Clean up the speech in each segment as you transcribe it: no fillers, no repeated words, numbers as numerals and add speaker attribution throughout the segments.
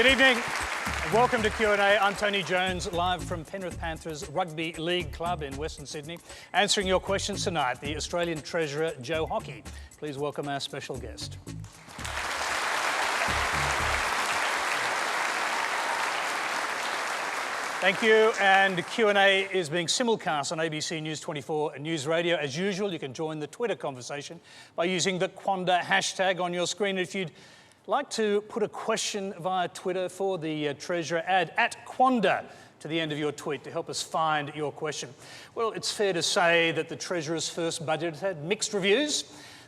Speaker 1: Good evening. Welcome to Q&A. I'm Tony Jones, live from Penrith Panthers Rugby League Club in Western Sydney. Answering your questions tonight, the Australian Treasurer, Joe Hockey. Please welcome our special guest. Thank you. And Q&A is being simulcast on ABC News 24 News Radio. As usual, you can join the Twitter conversation by using the Quanda hashtag on your screen. If you'd like to put a question via Twitter for the Treasurer, add @Quanda to the end of your tweet to help us find your question. Well, it's fair to say that the Treasurer's first budget has had mixed reviews.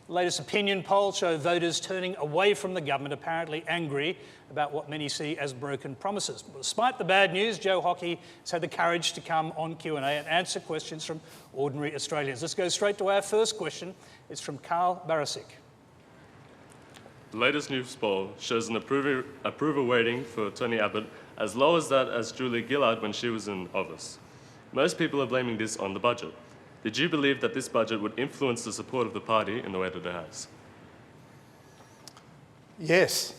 Speaker 1: The latest opinion polls show voters turning away from the government, apparently angry about what many see as broken promises. But despite the bad news, Joe Hockey has had the courage to come on Q&A and answer questions from ordinary Australians. Let's go straight to our first question. It's from Carl Barasic.
Speaker 2: The latest news poll shows an approval rating for Tony Abbott as low as that as Julia Gillard when she was in office. Most people are blaming this on the budget. Did you believe that this budget would influence the support of the party in the way that it has?
Speaker 3: Yes.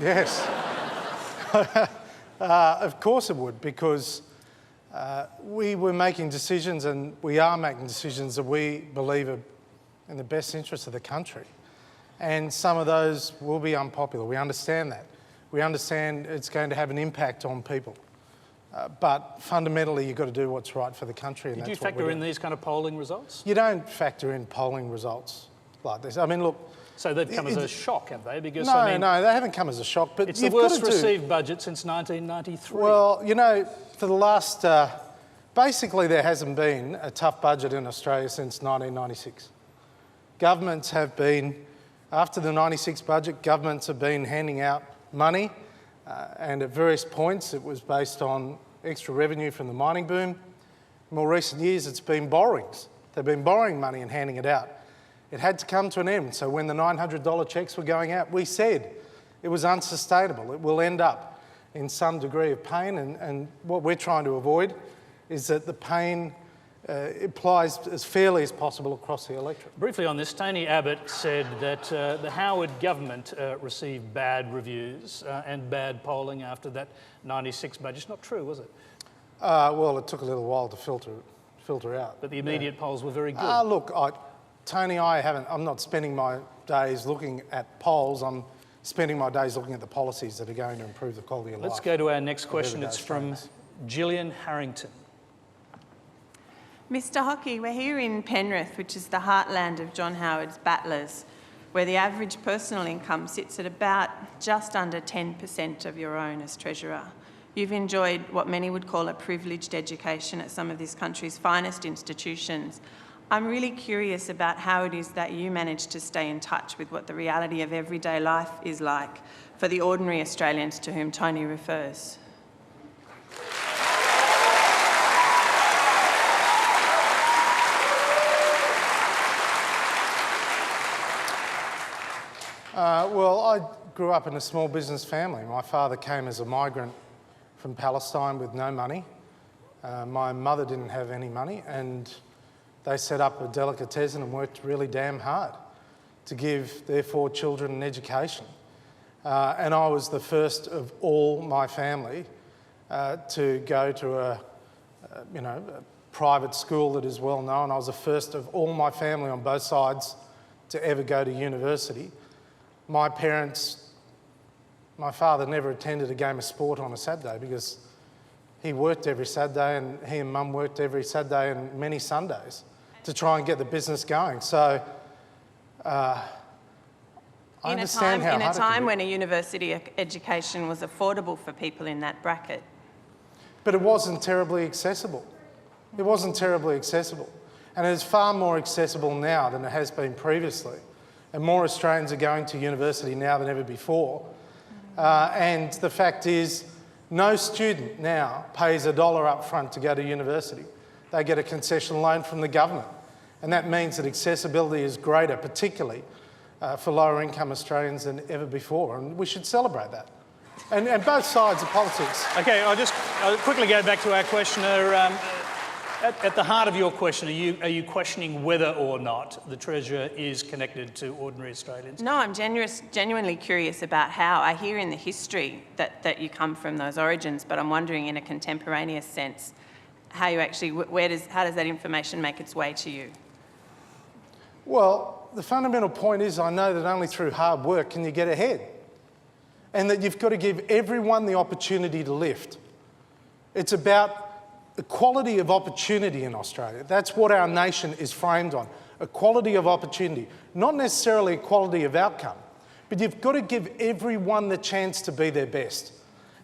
Speaker 3: Yes. Of course it would, because we were making decisions, and we are making decisions that we believe are in the best interest of the country. And some of those will be unpopular. We understand that. We understand it's going to have an impact on people. But fundamentally, you've got to do what's right for the country. And
Speaker 1: Did you factor in these kind of polling results?
Speaker 3: You don't factor in polling results like this. I mean, look...
Speaker 1: So they've come as a shock, have they? Because,
Speaker 3: no,
Speaker 1: I mean,
Speaker 3: no, they haven't come as a shock. But
Speaker 1: it's the worst received budget since 1993.
Speaker 3: Well, you know, for the last... basically, there hasn't been a tough budget in Australia since 1996. Governments have been, after the 96 budget, governments have been handing out money, and at various points it was based on extra revenue from the mining boom. In more recent years, it's been borrowings. They've been borrowing money and handing it out. It had to come to an end. So when the $900 cheques were going out, we said it was unsustainable. It will end up in some degree of pain, and what we're trying to avoid is that the pain applies as fairly as possible across the electorate.
Speaker 1: Briefly on this, Tony Abbott said that the Howard government received bad reviews and bad polling after that 96 budget. It's not true, was it?
Speaker 3: Well, it took a little while to filter out.
Speaker 1: But the immediate polls were very good.
Speaker 3: Look, Tony, I'm not spending my days looking at polls. I'm spending my days looking at the policies that are going to improve the quality of life.
Speaker 1: Let's go to our next question. It's from Gillian Harrington.
Speaker 4: Mr Hockey, we're here in Penrith, which is the heartland of John Howard's battlers, where the average personal income sits at about just under 10% of your own as Treasurer. You've enjoyed what many would call a privileged education at some of this country's finest institutions. I'm really curious about how it is that you manage to stay in touch with what the reality of everyday life is like for the ordinary Australians to whom Tony refers.
Speaker 3: Well, I grew up in a small business family. My father came as a migrant from Palestine with no money. My mother didn't have any money, and they set up a delicatessen and worked really damn hard to give their 4 children an education. And I was the first of all my family to go to a private school that is well known. I was the first of all my family on both sides to ever go to university. My father never attended a game of sport on a Saturday because he worked every Saturday, and he and Mum worked every Saturday and many Sundays to try and get the business going. So I understand how hard it can be.
Speaker 4: In a time when a university education was affordable for people in that bracket.
Speaker 3: But it wasn't terribly accessible. It wasn't terribly accessible. And it's far more accessible now than it has been previously. And more Australians are going to university now than ever before. And the fact is, no student now pays $1 up front to go to university. They get a concession loan from the government. And that means that accessibility is greater, particularly for lower income Australians than ever before. And we should celebrate that. And both sides of politics.
Speaker 1: OK, I'll quickly go back to our questioner. At the heart of your question, are you questioning whether or not the Treasurer is connected to ordinary Australians?
Speaker 4: No, I'm genuinely curious about how. I hear in the history that you come from those origins, but I'm wondering in a contemporaneous sense, how you actually, how does that information make its way to you?
Speaker 3: Well, the fundamental point is I know that only through hard work can you get ahead, and that you've got to give everyone the opportunity to lift. It's about equality of opportunity in Australia. That's what our nation is framed on, equality of opportunity. Not necessarily equality of outcome, but you've got to give everyone the chance to be their best.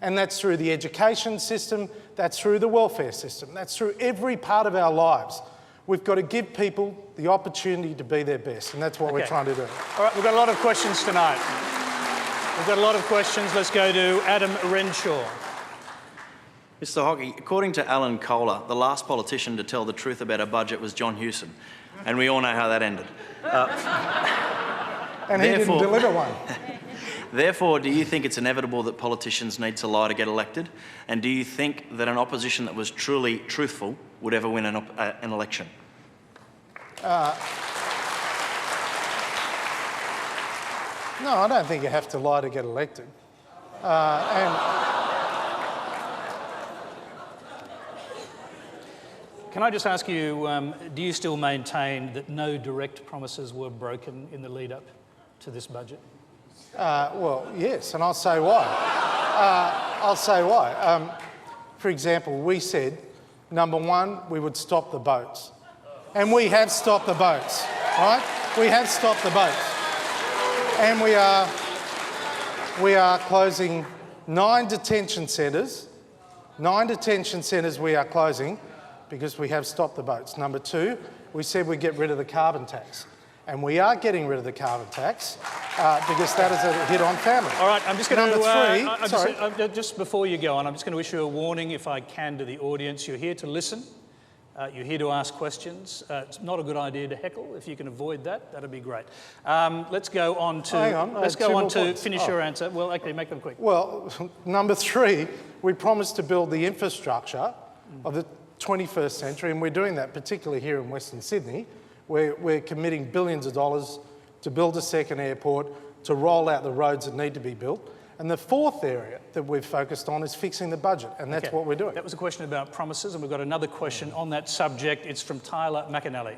Speaker 3: And that's through the education system, that's through the welfare system, that's through every part of our lives. We've got to give people the opportunity to be their best, and that's what we're trying to do.
Speaker 1: All right, we've got a lot of questions tonight. We've got a lot of questions. Let's go to Adam Renshaw.
Speaker 5: Mr Hockey, according to Alan Kohler, the last politician to tell the truth about a budget was John Hewson, and we all know how that ended.
Speaker 3: And he didn't deliver one.
Speaker 5: Therefore, do you think it's inevitable that politicians need to lie to get elected? And do you think that an opposition that was truly truthful would ever win an election?
Speaker 3: No, I don't think you have to lie to get elected.
Speaker 1: Can I just ask you, do you still maintain that no direct promises were broken in the lead-up to this budget?
Speaker 3: Well, yes, and I'll say why. For example, we said, number one, we would stop the boats. And we have stopped the boats, right? We have stopped the boats. And we are closing 9 detention centres. 9 detention centres we are closing because we have stopped the boats. Number two, we said we'd get rid of the carbon tax. And we are getting rid of the carbon tax because that is a hit on families.
Speaker 1: All right, I'm just going
Speaker 3: to...
Speaker 1: just before you go on, I'm just going to issue a warning, if I can, to the audience. You're here to listen. You're here to ask questions. It's not a good idea to heckle. If you can avoid that, that'd be great. Let's go on to...
Speaker 3: Hang on.
Speaker 1: Let's go on to finish your answer. Well, okay, make them quick.
Speaker 3: Well, number three, we promised to build the infrastructure of the 21st century, and we're doing that, particularly here in Western Sydney. We're committing billions of dollars to build a second airport, to roll out the roads that need to be built. And the fourth area that we've focused on is fixing the budget, and that's what we're doing.
Speaker 1: That was a question about promises, and we've got another question on that subject. It's from Tyler McAnally.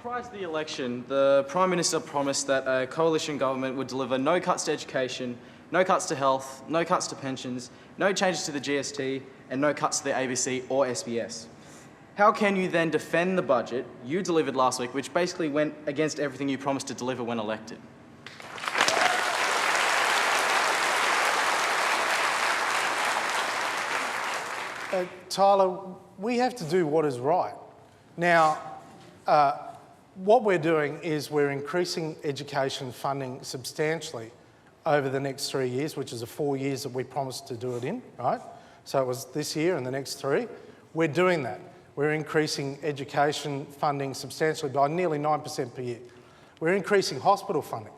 Speaker 6: Prior to the election, the Prime Minister promised that a coalition government would deliver no cuts to education, no cuts to health, no cuts to pensions, no changes to the GST, and no cuts to the ABC or SBS. How can you then defend the budget you delivered last week, which basically went against everything you promised to deliver when elected?
Speaker 3: Tyler, we have to do what is right. Now, what we're doing is we're increasing education funding substantially over the next 3 years, which is the 4 years that we promised to do it in, right? So it was this year and the next 3. We're doing that. We're increasing education funding substantially by nearly 9% per year. We're increasing hospital funding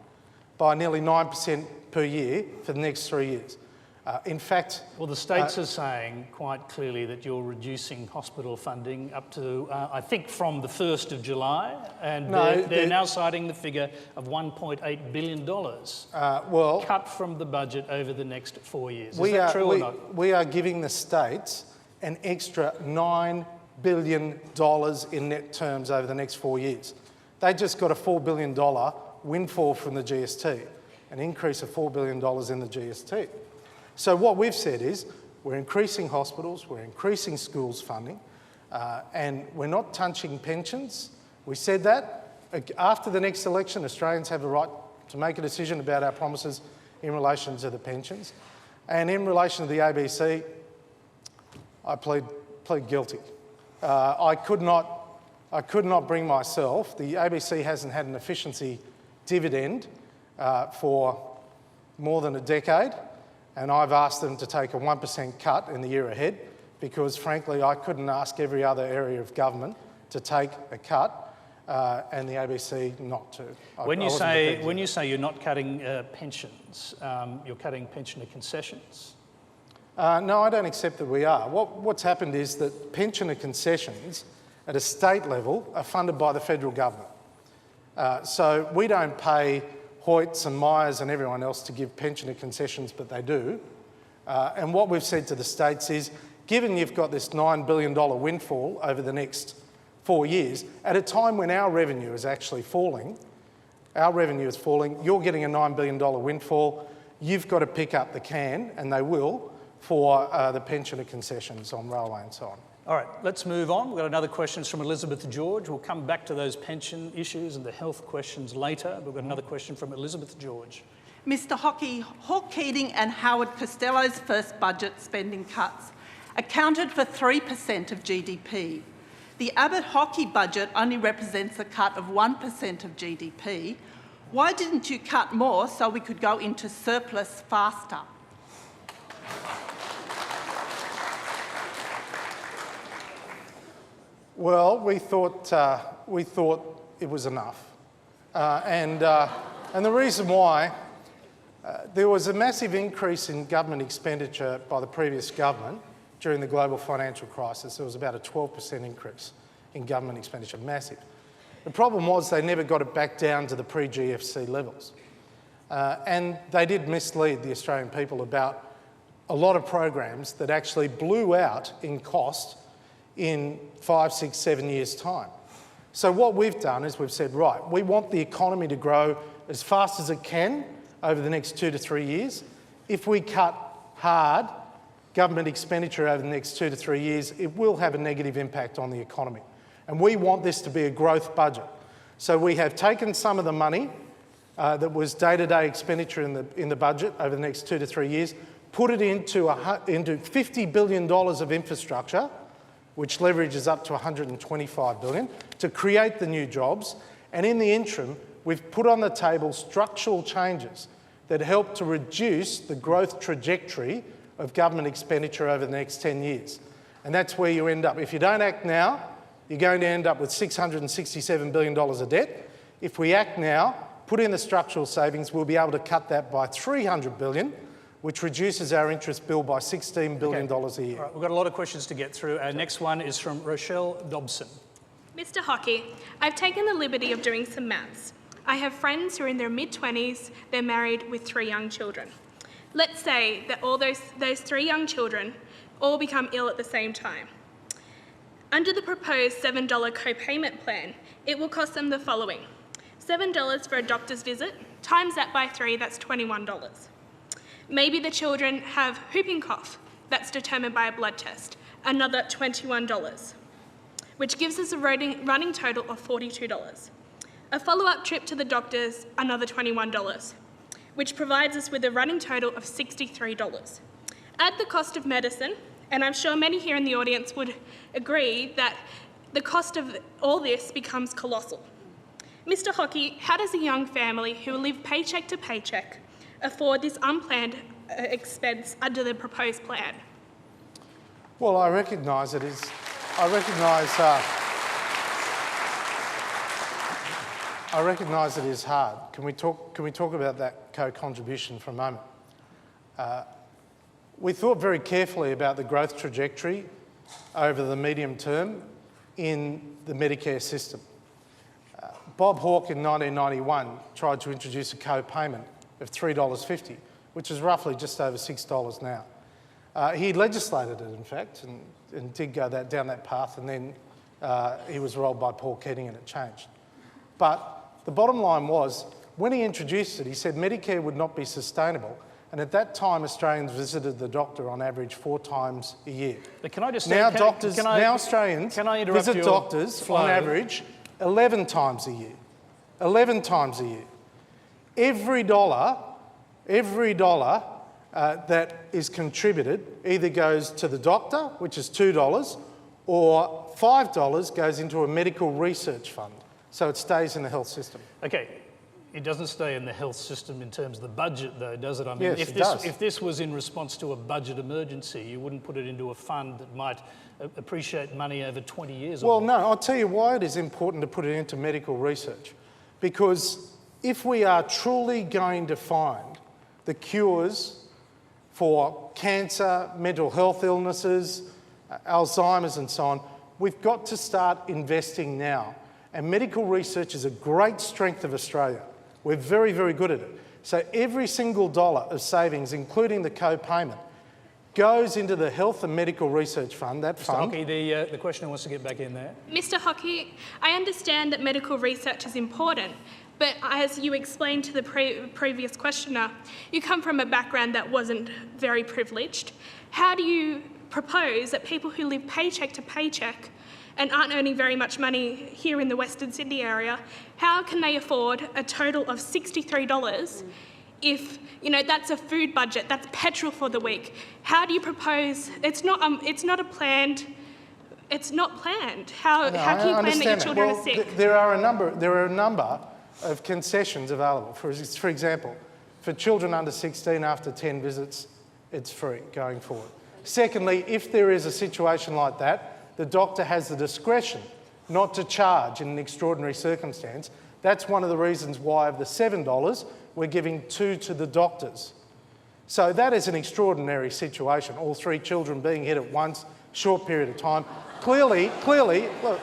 Speaker 3: by nearly 9% per year for the next 3 years. In fact...
Speaker 1: Well, the states are saying quite clearly that you're reducing hospital funding up to, I think, from the 1st of July, and they're now citing the figure of $1.8 billion cut from the budget over the next 4 years. Is that true or not?
Speaker 3: We are giving the states an extra $9 billion in net terms over the next 4 years. They just got a $4 billion windfall from the GST, an increase of $4 billion in the GST. So what we've said is we're increasing hospitals, we're increasing schools funding, and we're not touching pensions. We said that. After the next election, Australians have the right to make a decision about our promises in relation to the pensions. And in relation to the ABC, I plead guilty. I could not bring myself. The ABC hasn't had an efficiency dividend for more than a decade, and I've asked them to take a 1% cut in the year ahead because, frankly, I couldn't ask every other area of government to take a cut and the ABC not to.
Speaker 1: When you say you're not cutting pensions, you're cutting pensioner concessions?
Speaker 3: No, I don't accept that we are. What's happened is that pensioner concessions at a state level are funded by the federal government. So we don't pay Hoyts and Myers and everyone else to give pensioner concessions, but they do. And what we've said to the states is, given you've got this $9 billion windfall over the next 4 years, at a time when our revenue is actually falling, you're getting a $9 billion windfall, you've got to pick up the can, and they will, for the pensioner concessions on railway and so on.
Speaker 1: All right, let's move on. We've got another question from Elizabeth George. We'll come back to those pension issues and the health questions later. We've got another question from Elizabeth George.
Speaker 7: Mr Hockey, Hawke Keating and Howard Costello's first budget spending cuts accounted for 3% of GDP. The Abbott Hockey budget only represents a cut of 1% of GDP. Why didn't you cut more so we could go into surplus faster?
Speaker 3: Well, we thought it was enough, and the reason why there was a massive increase in government expenditure by the previous government during the global financial crisis. There was about a 12% increase in government expenditure, massive. The problem was they never got it back down to the pre-GFC levels, and they did mislead the Australian people about a lot of programs that actually blew out in cost in 5, 6, 7 years' time. So what we've done is we've said, right, we want the economy to grow as fast as it can over the next 2 to 3 years. If we cut hard government expenditure over the next 2 to 3 years, it will have a negative impact on the economy. And we want this to be a growth budget. So we have taken some of the money that was day-to-day expenditure in the budget over the next 2 to 3 years, put it into $50 billion of infrastructure, which leverages up to $125 billion, to create the new jobs. And in the interim, we've put on the table structural changes that help to reduce the growth trajectory of government expenditure over the next 10 years. And that's where you end up. If you don't act now, you're going to end up with $667 billion of debt. If we act now, put in the structural savings, we'll be able to cut that by $300 billion, which reduces our interest bill by $16 billion a year.
Speaker 1: All right, we've got a lot of questions to get through. Our next one is from Rochelle Dobson.
Speaker 8: Mr Hockey, I've taken the liberty of doing some maths. I have friends who are in their mid-20s, they're married with 3 young children. Let's say that all those 3 young children all become ill at the same time. Under the proposed $7 co-payment plan, it will cost them the following. $7 for a doctor's visit, times that by 3, that's $21. Maybe the children have whooping cough, that's determined by a blood test, another $21, which gives us a running total of $42. A follow-up trip to the doctors, another $21, which provides us with a running total of $63. Add the cost of medicine, and I'm sure many here in the audience would agree that the cost of all this becomes colossal. Mr Hockey, how does a young family who live paycheck to paycheck afford this unplanned expense under the proposed plan?
Speaker 3: Well, I recognise it is. I recognise it is hard. Can we talk about that co-contribution for a moment? We thought very carefully about the growth trajectory over the medium term in the Medicare system. Bob Hawke in 1991 tried to introduce a co-payment of $3.50, which is roughly just over $6 now. He legislated it, in fact, and did go down that path, and then he was rolled by Paul Keating and it changed. But the bottom line was, when he introduced it, he said Medicare would not be sustainable. And at that time, Australians visited the doctor on average 4 times a year.
Speaker 1: But can I just
Speaker 3: now
Speaker 1: say,
Speaker 3: Australians visit doctors on average 11 times a year. 11 times a year. Every dollar that is contributed either goes to the doctor, which is $2, or $5 goes into a medical research fund. So it stays in the health system.
Speaker 1: Okay, it doesn't stay in the health system in terms of the budget though, does it? I mean,
Speaker 3: yes, it does.
Speaker 1: If this was in response to a budget emergency, you wouldn't put it into a fund that might appreciate money over 20 years.
Speaker 3: Well, no, I'll tell you why it is important to put it into medical research. Because if we are truly going to find the cures for cancer, mental health illnesses, Alzheimer's and so on. We've got to start investing now. And medical research is a great strength of Australia. We're very, very good at it. So every single dollar of savings, including the co-payment, goes into the Health and Medical Research Fund, that fund.
Speaker 1: Hockey, the questioner wants to get back in there.
Speaker 8: Mr. Hockey, I understand that medical research is important, but as you explained to the previous questioner, you come from a background that wasn't very privileged. How do you propose that people who live paycheck to paycheck and aren't earning very much money here in the Western Sydney area, how can they afford a total of $63 if, you know, that's a food budget, that's petrol for the week? How do you propose, it's not planned. How can you plan that your children are sick?
Speaker 3: There are a number of concessions available. For example, for children under 16 after 10 visits, it's free going forward. Secondly, if there is a situation like that, the doctor has the discretion not to charge in an extraordinary circumstance. That's one of the reasons why of the $7, we're giving $2 to the doctors. So that is an extraordinary situation, all 3 children being hit at once, short period of time. Clearly, look,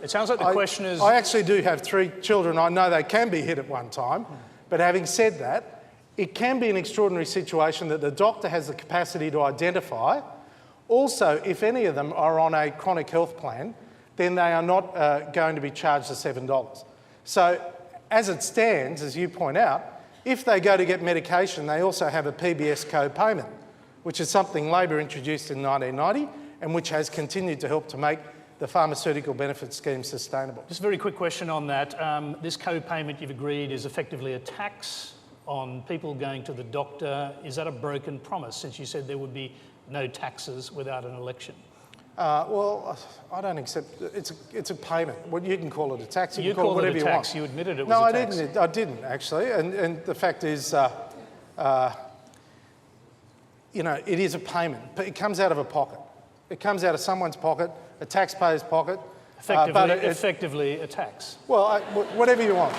Speaker 1: it sounds like the question is...
Speaker 3: I actually do have 3 children. I know they can be hit at one time. But having said that, it can be an extraordinary situation that the doctor has the capacity to identify. Also, if any of them are on a chronic health plan, then they are not going to be charged the $7. So as it stands, as you point out, if they go to get medication, they also have a PBS co-payment, which is something Labor introduced in 1990 and which has continued to help to make the pharmaceutical benefit scheme sustainable.
Speaker 1: Just a very quick question on that. This co-payment you've agreed is effectively a tax on people going to the doctor. Is that a broken promise, since you said there would be no taxes without an election?
Speaker 3: Well, I don't accept. It's a payment. Well, you can call it a tax.
Speaker 1: You
Speaker 3: can call it whatever you want.
Speaker 1: You admitted it was
Speaker 3: no,
Speaker 1: a tax.
Speaker 3: No, I didn't actually. And the fact is, you know, it is a payment. It comes out of a pocket. It comes out of someone's pocket, a taxpayer's pocket.
Speaker 1: Effectively a tax.
Speaker 3: Well, whatever you want,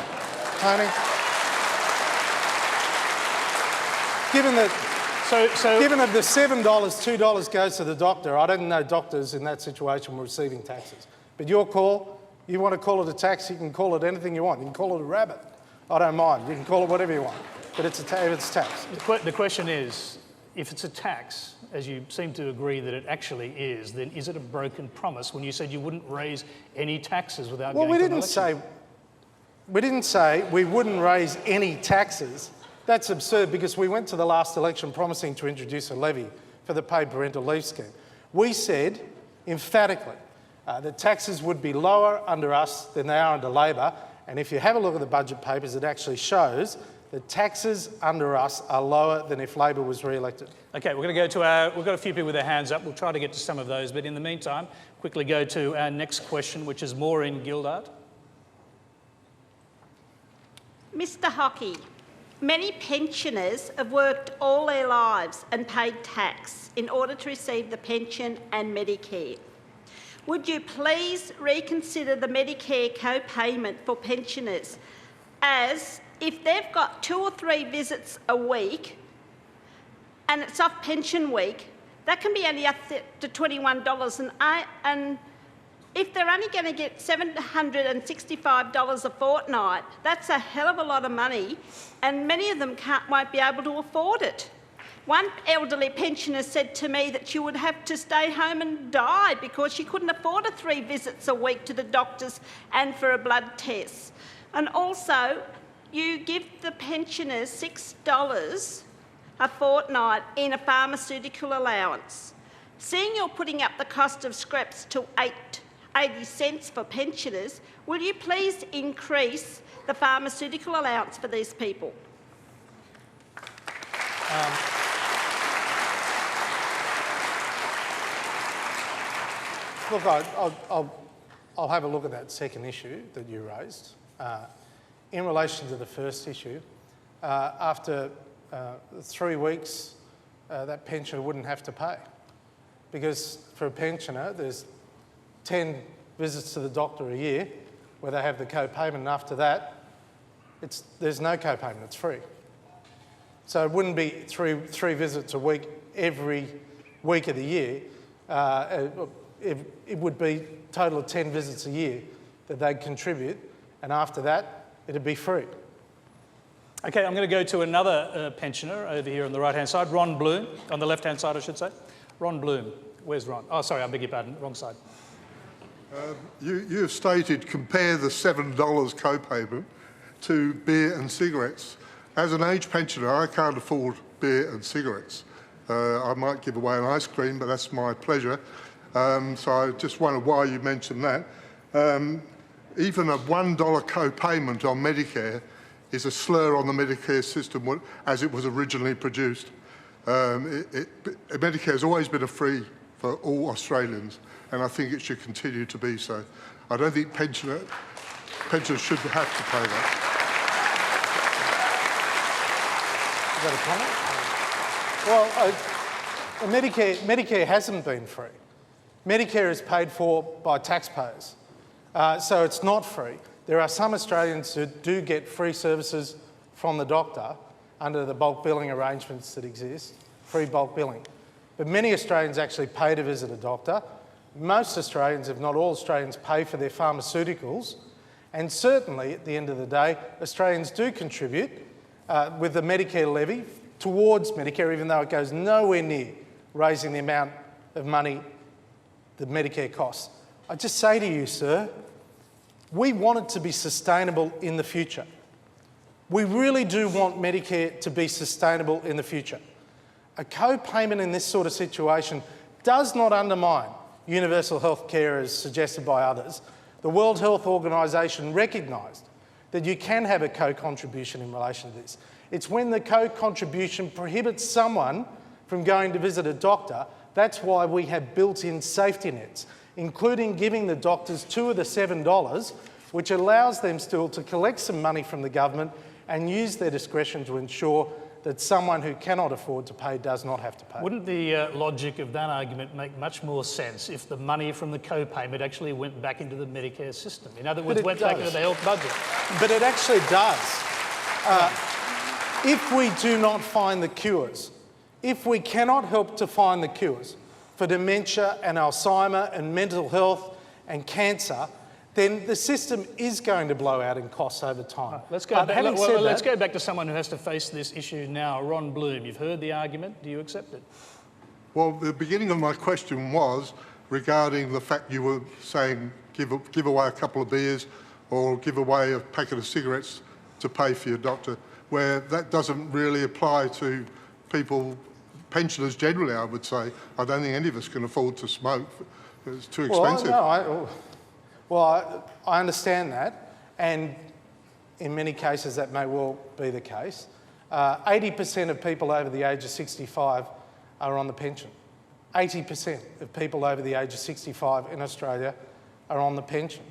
Speaker 3: Tony. Given of the $7, $2 goes to the doctor. I don't know doctors in that situation were receiving taxes. But your call, you want to call it a tax, you can call it anything you want. You can call it a rabbit. I don't mind. You can call it whatever you want. But it's a tax.
Speaker 1: The question is, if it's a tax, as you seem to agree that it actually is, then is it a broken promise when you said you wouldn't raise any taxes without going to an election?
Speaker 3: We didn't say we wouldn't raise any taxes. That's absurd, because we went to the last election promising to introduce a levy for the paid parental leave scheme. We said emphatically that taxes would be lower under us than they are under Labor, and if you have a look at the budget papers, it actually shows that taxes under us are lower than if Labor was re-elected.
Speaker 1: Okay, we're going to go to we've got a few people with their hands up. We'll try to get to some of those, but in the meantime, quickly go to our next question, which is Maureen Gildart.
Speaker 9: Mr. Hockey, many pensioners have worked all their lives and paid tax in order to receive the pension and Medicare. Would you please reconsider the Medicare co-payment for pensioners, as if they've got 2 or 3 visits a week and it's off pension week, that can be only up to $21, and if they're only going to get $765 a fortnight, that's a hell of a lot of money, and many of them won't be able to afford it. One elderly pensioner said to me that she would have to stay home and die because she couldn't afford 3 visits a week to the doctors and for a blood test. And also, you give the pensioners $6 a fortnight in a pharmaceutical allowance. Seeing you're putting up the cost of scraps to 80 cents for pensioners, will you please increase the pharmaceutical allowance for these people?
Speaker 3: Look, I'll have a look at that second issue that you raised. In relation to the first issue, after 3 weeks, that pensioner wouldn't have to pay, because for a pensioner, there's 10 visits to the doctor a year where they have the co-payment, and after that, there's no co-payment, it's free. So it wouldn't be three visits a week every week of the year. It would be a total of 10 visits a year that they'd contribute, and after that, it'd be free.
Speaker 1: Okay, I'm going to go to another pensioner over here on the right-hand side, Ron Bloom, on the left-hand side, I should say. Ron Bloom. Where's Ron? Oh, sorry, I beg your pardon, wrong side.
Speaker 10: You have stated compare the $7 co-payment to beer and cigarettes. As an age pensioner, I can't afford beer and cigarettes. I might give away an ice cream, but that's my pleasure. So I just wondered why you mentioned that. Even a $1 co-payment on Medicare is a slur on the Medicare system as it was originally produced. Medicare has always been a free for all Australians, and I think it should continue to be so. I don't think pensioners should have to pay that.
Speaker 3: Is that a comment? Well, Medicare hasn't been free. Medicare is paid for by taxpayers, so it's not free. There are some Australians who do get free services from the doctor under the bulk billing arrangements that exist, free bulk billing. But many Australians actually pay to visit a doctor. Most Australians, if not all Australians, pay for their pharmaceuticals. And certainly, at the end of the day, Australians do contribute with the Medicare levy towards Medicare, even though it goes nowhere near raising the amount of money that Medicare costs. I just say to you, sir, we want it to be sustainable in the future. We really do want Medicare to be sustainable in the future. A co-payment in this sort of situation does not undermine universal health care as suggested by others. The World Health Organisation recognised that you can have a co-contribution in relation to this. It's when the co-contribution prohibits someone from going to visit a doctor. That's why we have built-in safety nets, including giving the doctors $2 of the $7, which allows them still to collect some money from the government and use their discretion to ensure that someone who cannot afford to pay does not have to pay.
Speaker 1: Wouldn't the logic of that argument make much more sense if the money from the co-payment actually went back into the Medicare system? In other words, went back into the health budget.
Speaker 3: But it actually does. If we do not find the cures, if we cannot help to find the cures for dementia and Alzheimer and mental health and cancer, then the system is going to blow out in costs over time.
Speaker 1: Let's go back to someone who has to face this issue now. Ron Bloom, you've heard the argument. Do you accept it?
Speaker 10: Well, the beginning of my question was regarding the fact you were saying give away a couple of beers or give away a packet of cigarettes to pay for your doctor, where that doesn't really apply to people, pensioners generally, I would say. I don't think any of us can afford to smoke. It's too expensive.
Speaker 3: Well, I understand that, and in many cases that may well be the case. 80% of people over the age of 65 are on the pension. 80% of people over the age of 65 in Australia are on the pension.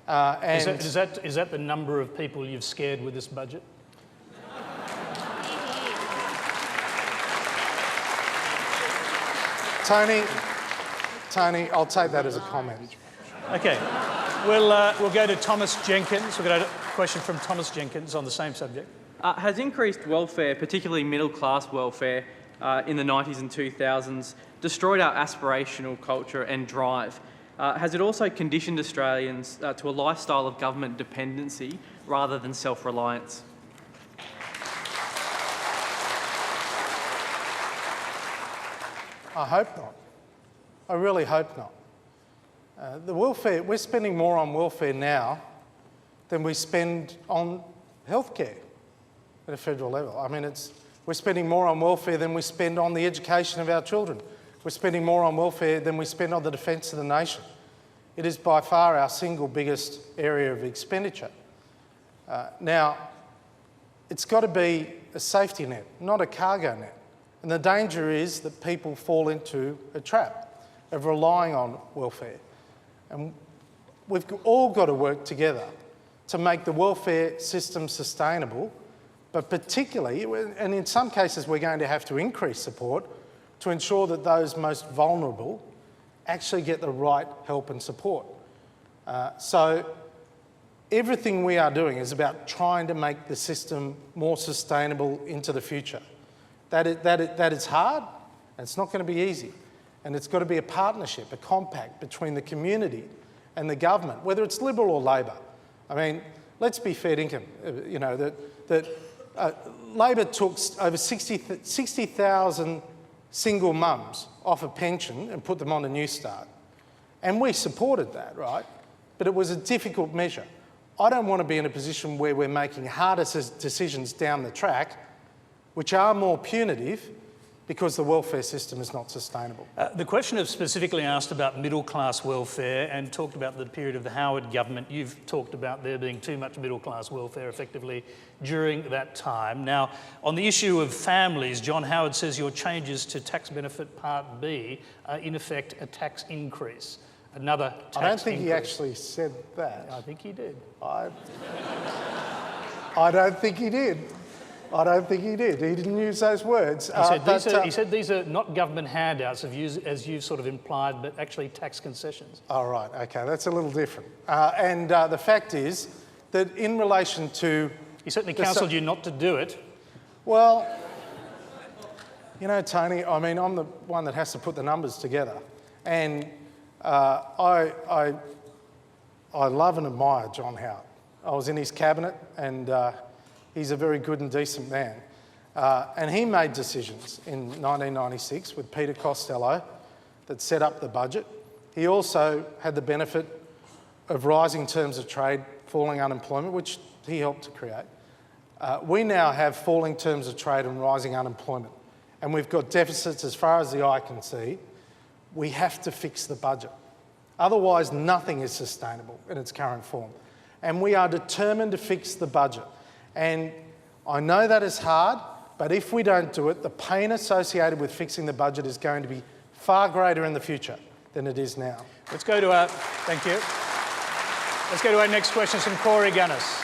Speaker 1: Is that the number of people you've scared with this budget?
Speaker 3: Tony, I'll take that as a comment.
Speaker 1: Okay, we'll go to Thomas Jenkins. We've got a question from Thomas Jenkins on the same subject.
Speaker 11: Has increased welfare, particularly middle-class welfare, in the 90s and 2000s, destroyed our aspirational culture and drive? Has it also conditioned Australians to a lifestyle of government dependency rather than self-reliance?
Speaker 3: I hope not. I really hope not. The welfare, we're spending more on welfare now than we spend on healthcare at a federal level. I mean, we're spending more on welfare than we spend on the education of our children. We're spending more on welfare than we spend on the defence of the nation. It is by far our single biggest area of expenditure. Now, it's got to be a safety net, not a cargo net. And the danger is that people fall into a trap of relying on welfare. And we've all got to work together to make the welfare system sustainable, but particularly, and in some cases we're going to have to increase support to ensure that those most vulnerable actually get the right help and support. So everything we are doing is about trying to make the system more sustainable into the future. That is hard, and it's not going to be easy. And it's got to be a partnership, a compact between the community and the government, whether it's Liberal or Labor. I mean, let's be fair dinkum. You know, Labor took over 60,000 single mums off a pension and put them on a New Start. And we supported that, right? But it was a difficult measure. I don't want to be in a position where we're making harder decisions down the track, which are more punitive, because the welfare system is not sustainable.
Speaker 1: The question is specifically asked about middle-class welfare and talked about the period of the Howard government. You've talked about there being too much middle-class welfare effectively during that time. Now, on the issue of families, John Howard says your changes to tax benefit Part B are in effect a tax increase. Another tax increase.
Speaker 3: I don't think he actually said that.
Speaker 1: I think he did.
Speaker 3: I don't think he did. I don't think he did. He didn't use those words.
Speaker 1: He said these are not government handouts, as you've sort of implied, but actually tax concessions.
Speaker 3: Oh, right, okay, that's a little different. The fact is that in relation to...
Speaker 1: He certainly counselled you not to do it.
Speaker 3: Well, you know, Tony, I mean, I'm the one that has to put the numbers together. And I love and admire John Howard. I was in his cabinet and... he's a very good and decent man. And he made decisions in 1996 with Peter Costello that set up the budget. He also had the benefit of rising terms of trade, falling unemployment, which he helped to create. We now have falling terms of trade and rising unemployment. And we've got deficits as far as the eye can see. We have to fix the budget. Otherwise, nothing is sustainable in its current form. And we are determined to fix the budget. And I know that is hard, but if we don't do it, the pain associated with fixing the budget is going to be far greater in the future than it is now.
Speaker 1: Let's go to our... Thank you. Let's go to our next question from Corey Gunnis.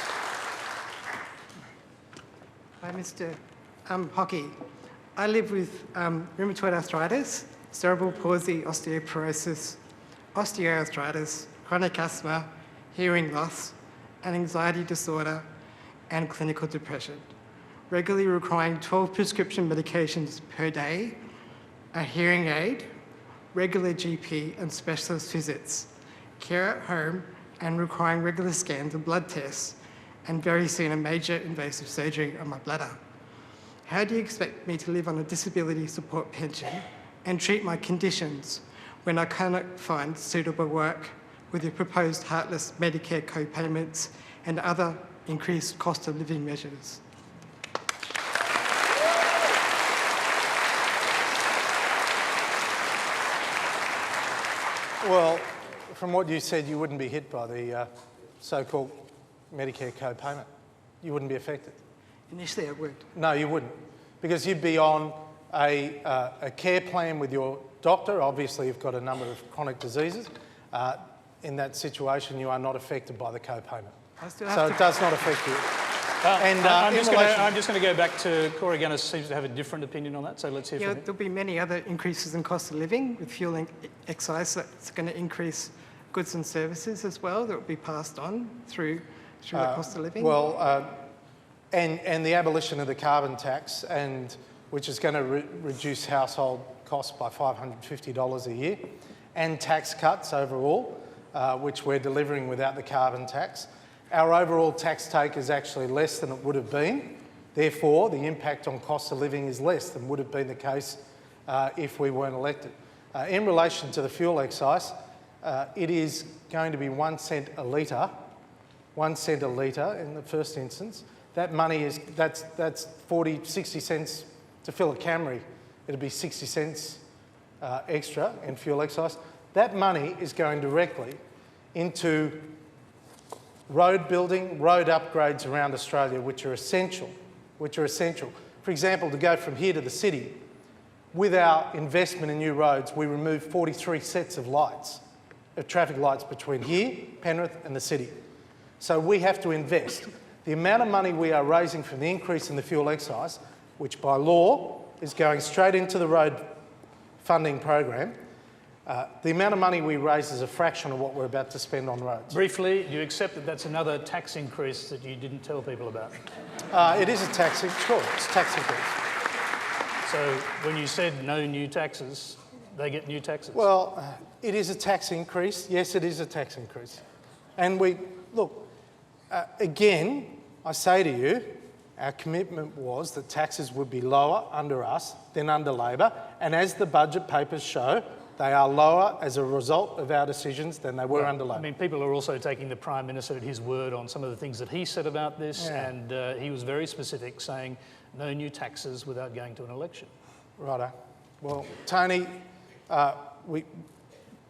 Speaker 12: Hi, Mr. Hockey. I live with rheumatoid arthritis, cerebral palsy, osteoporosis, osteoarthritis, chronic asthma, hearing loss, and anxiety disorder, and clinical depression, regularly requiring 12 prescription medications per day, a hearing aid, regular GP and specialist visits, care at home, and requiring regular scans and blood tests, and very soon a major invasive surgery on my bladder. How do you expect me to live on a disability support pension and treat my conditions when I cannot find suitable work with your proposed heartless Medicare co-payments and other increased cost of living measures?
Speaker 3: Well, from what you said, you wouldn't be hit by the so-called Medicare co-payment. You wouldn't be affected.
Speaker 12: Initially, I would.
Speaker 3: No, you wouldn't, because you'd be on a care plan with your doctor. Obviously, you've got a number of chronic diseases. In that situation, you are not affected by the co-payment. So it does not affect you.
Speaker 1: I'm just going to go back to Corey Gunnis, seems to have a different opinion on that, so let's hear from him.
Speaker 12: There'll be many other increases in cost of living with fuel and excise. That's going to increase goods and services as well that will be passed on through the cost of living.
Speaker 3: And the abolition of the carbon tax, which is going to reduce household costs by $550 a year, and tax cuts overall, which we're delivering without the carbon tax. Our overall tax take is actually less than it would have been. Therefore, the impact on cost of living is less than would have been the case if we weren't elected. In relation to the fuel excise, it is going to be 1 cent a litre, 1 cent a litre in the first instance. That money that's 40, 60 cents to fill a Camry. It'll be 60 cents extra in fuel excise. That money is going directly into road building, road upgrades around Australia, which are essential. For example, to go from here to the city, with our investment in new roads, we remove 43 sets of lights, of traffic lights between here, Penrith, and the city. So we have to invest. The amount of money we are raising from the increase in the fuel excise, which by law is going straight into the road funding program, The amount of money we raise is a fraction of what we're about to spend on roads.
Speaker 1: Briefly, do you accept that that's another tax increase that you didn't tell people about?
Speaker 3: It is a tax increase. Sure, it's a tax increase.
Speaker 1: So when you said no new taxes, they get new taxes?
Speaker 3: Well, it is a tax increase. Yes, it is a tax increase. And again, I say to you, our commitment was that taxes would be lower under us than under Labor. And as the budget papers show, they are lower as a result of our decisions than they were under Labor.
Speaker 1: I mean, people are also taking the Prime Minister at his word on some of the things that he said about this, and he was very specific, saying no new taxes without going to an election.
Speaker 3: Righto. Well, Tony,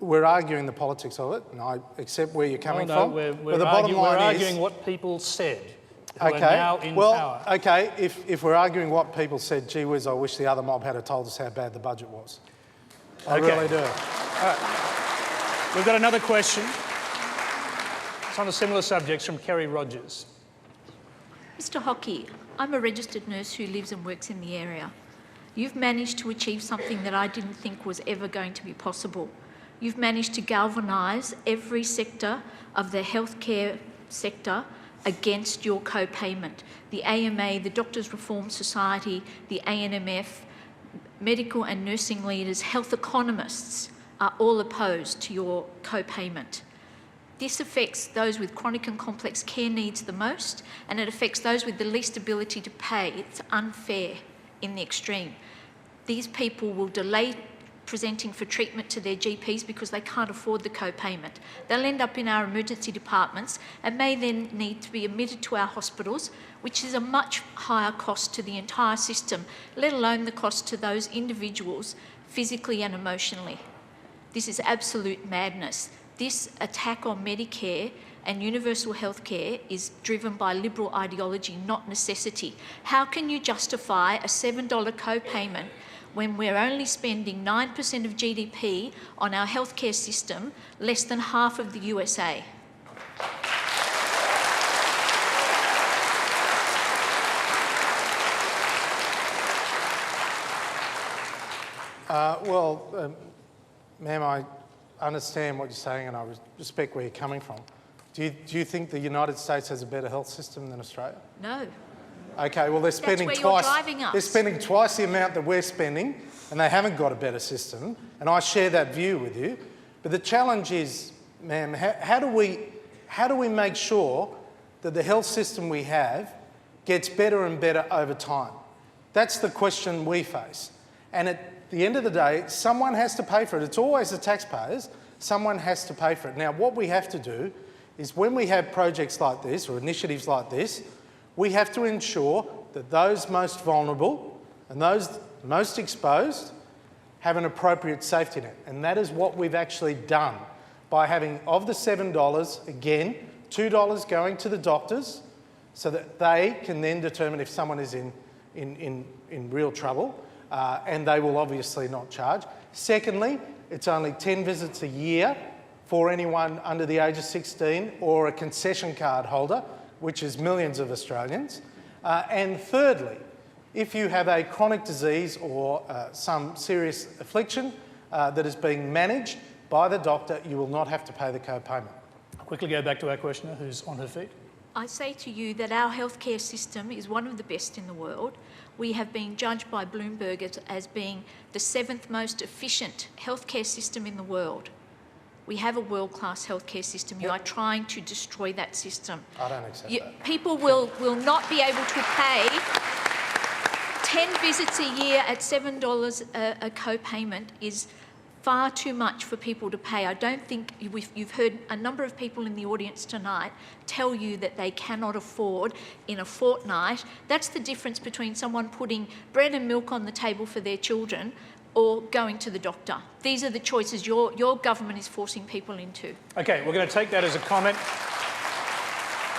Speaker 3: we're arguing the politics of it, and I accept where you're coming from.
Speaker 1: We're arguing what people said, who are now in power.
Speaker 3: Okay, if we're arguing what people said, gee whiz, I wish the other mob had told us how bad the budget was. I really do.
Speaker 1: All right. We've got another question. It's on a similar subject from Kerry Rogers.
Speaker 13: Mr. Hockey, I'm a registered nurse who lives and works in the area. You've managed to achieve something that I didn't think was ever going to be possible. You've managed to galvanise every sector of the healthcare sector against your co-payment. The AMA, the Doctors Reform Society, the ANMF, medical and nursing leaders, health economists are all opposed to your co-payment. This affects those with chronic and complex care needs the most, and it affects those with the least ability to pay. It's unfair in the extreme. These people will delay presenting for treatment to their GPs because they can't afford the co-payment. They'll end up in our emergency departments and may then need to be admitted to our hospitals, which is a much higher cost to the entire system, let alone the cost to those individuals physically and emotionally. This is absolute madness. This attack on Medicare and universal health care is driven by liberal ideology, not necessity. How can you justify a $7 co-payment when we're only spending 9% of GDP on our healthcare system, less than half of the USA?
Speaker 3: Ma'am, I understand what you're saying and I respect where you're coming from. Do you think the United States has a better health system than Australia?
Speaker 13: No.
Speaker 3: Okay, well they're spending they're spending twice the amount that we're spending, and they haven't got a better system, and I share that view with you. But the challenge is, ma'am, how do we make sure that the health system we have gets better and better over time? That's the question we face. And at the end of the day, someone has to pay for it. It's always the taxpayers. Someone has to pay for it. Now, what we have to do is when we have projects like this or initiatives like this, we have to ensure that those most vulnerable and those most exposed have an appropriate safety net. And that is what we've actually done by having, of the $7, again, $2 going to the doctors so that they can then determine if someone is in real trouble, and they will obviously not charge. Secondly, it's only 10 visits a year for anyone under the age of 16 or a concession card holder, which is millions of Australians. And thirdly, if you have a chronic disease or some serious affliction that is being managed by the doctor, you will not have to pay the co-payment.
Speaker 1: I'll quickly go back to our questioner who's on her feet.
Speaker 13: I say to you that our healthcare system is one of the best in the world. We have been judged by Bloomberg as being the 7th most efficient healthcare system in the world. We have a world-class healthcare system. You are trying to destroy that system.
Speaker 3: I don't accept that.
Speaker 13: People will not be able to pay 10 visits a year at $7 a co-payment is far too much for people to pay. I don't think you've heard a number of people in the audience tonight tell you that they cannot afford in a fortnight. That's the difference between someone putting bread and milk on the table for their children or going to the doctor. These are the choices your government is forcing people into.
Speaker 1: Okay, we're going to take that as a comment.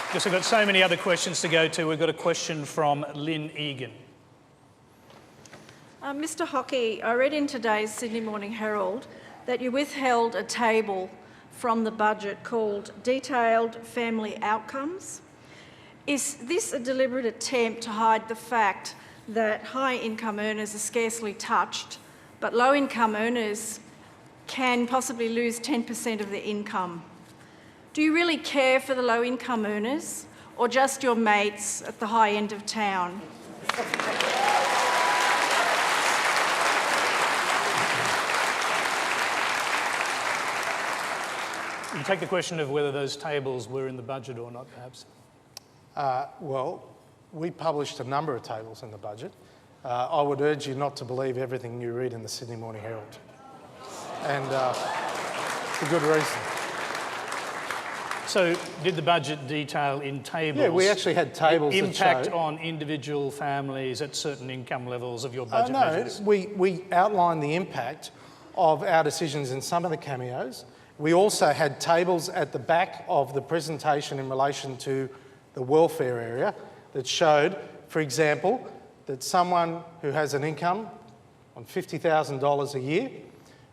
Speaker 1: Because we've got so many other questions to go to. We've got a question from Lynn Egan.
Speaker 14: Mr. Hockey, I read in today's Sydney Morning Herald that you withheld a table from the budget called Detailed Family Outcomes. Is this a deliberate attempt to hide the fact that high income earners are scarcely touched, but low income earners can possibly lose 10% of their income. Do you really care for the low-income earners or just your mates at the high end of town?
Speaker 1: You take the question of whether those tables were in the budget or not, perhaps.
Speaker 3: Well, we published a number of tables in the budget. I would urge you not to believe everything you read in the Sydney Morning Herald. And for good reason.
Speaker 1: So did the budget detail in tables?
Speaker 3: Yeah, we actually had tables that
Speaker 1: impact
Speaker 3: showed
Speaker 1: on individual families at certain income levels of your budget
Speaker 3: no,
Speaker 1: measures?
Speaker 3: we outlined the impact of our decisions in some of the cameos. We also had tables at the back of the presentation in relation to the welfare area that showed, for example, that someone who has an income on $50,000 a year,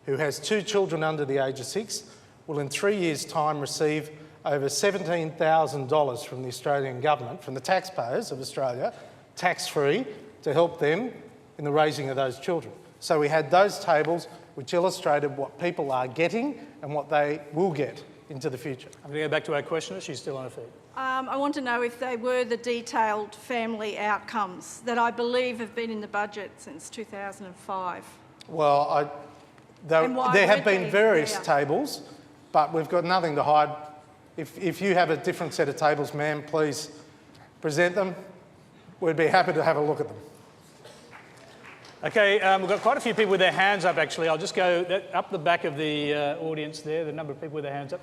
Speaker 3: who has 2 children under the age of 6, will in 3 years' time receive over $17,000 from the Australian government, from the taxpayers of Australia, tax-free, to help them in the raising of those children. So we had those tables which illustrated what people are getting and what they will get into the future.
Speaker 1: I'm going to go back to our questioner. She's still on her feet.
Speaker 14: I want to know if they were the detailed family outcomes that I believe have been in the budget since 2005.
Speaker 3: Well, there have been various tables, but we've got nothing to hide. If you have a different set of tables, ma'am, please present them. We'd be happy to have a look at them.
Speaker 1: Okay, we've got quite a few people with their hands up, actually. I'll just go up the back of the audience there, the number of people with their hands up.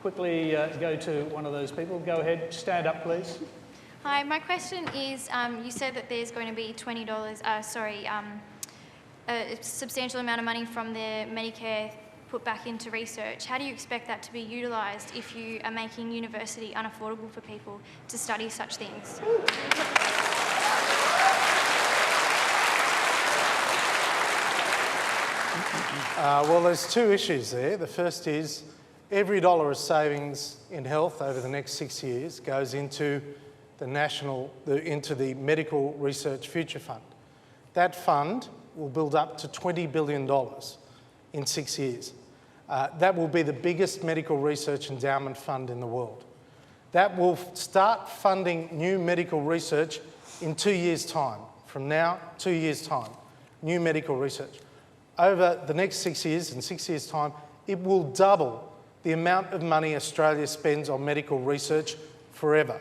Speaker 1: Quickly go to one of those people. Go ahead, stand up, please.
Speaker 15: Hi, my question is, you said that there's going to be a substantial amount of money from the Medicare put back into research. How do you expect that to be utilised if you are making university unaffordable for people to study such things?
Speaker 3: Well, there's 2 issues there. The first is every dollar of savings in health over the next 6 years goes into the Medical Research Future Fund. That fund will build up to $20 billion in 6 years. That will be the biggest medical research endowment fund in the world. That will start funding new medical research in 2 years' time. From now, 2 years' time, new medical research. Over the next 6 years, in 6 years' time, it will double the amount of money Australia spends on medical research forever.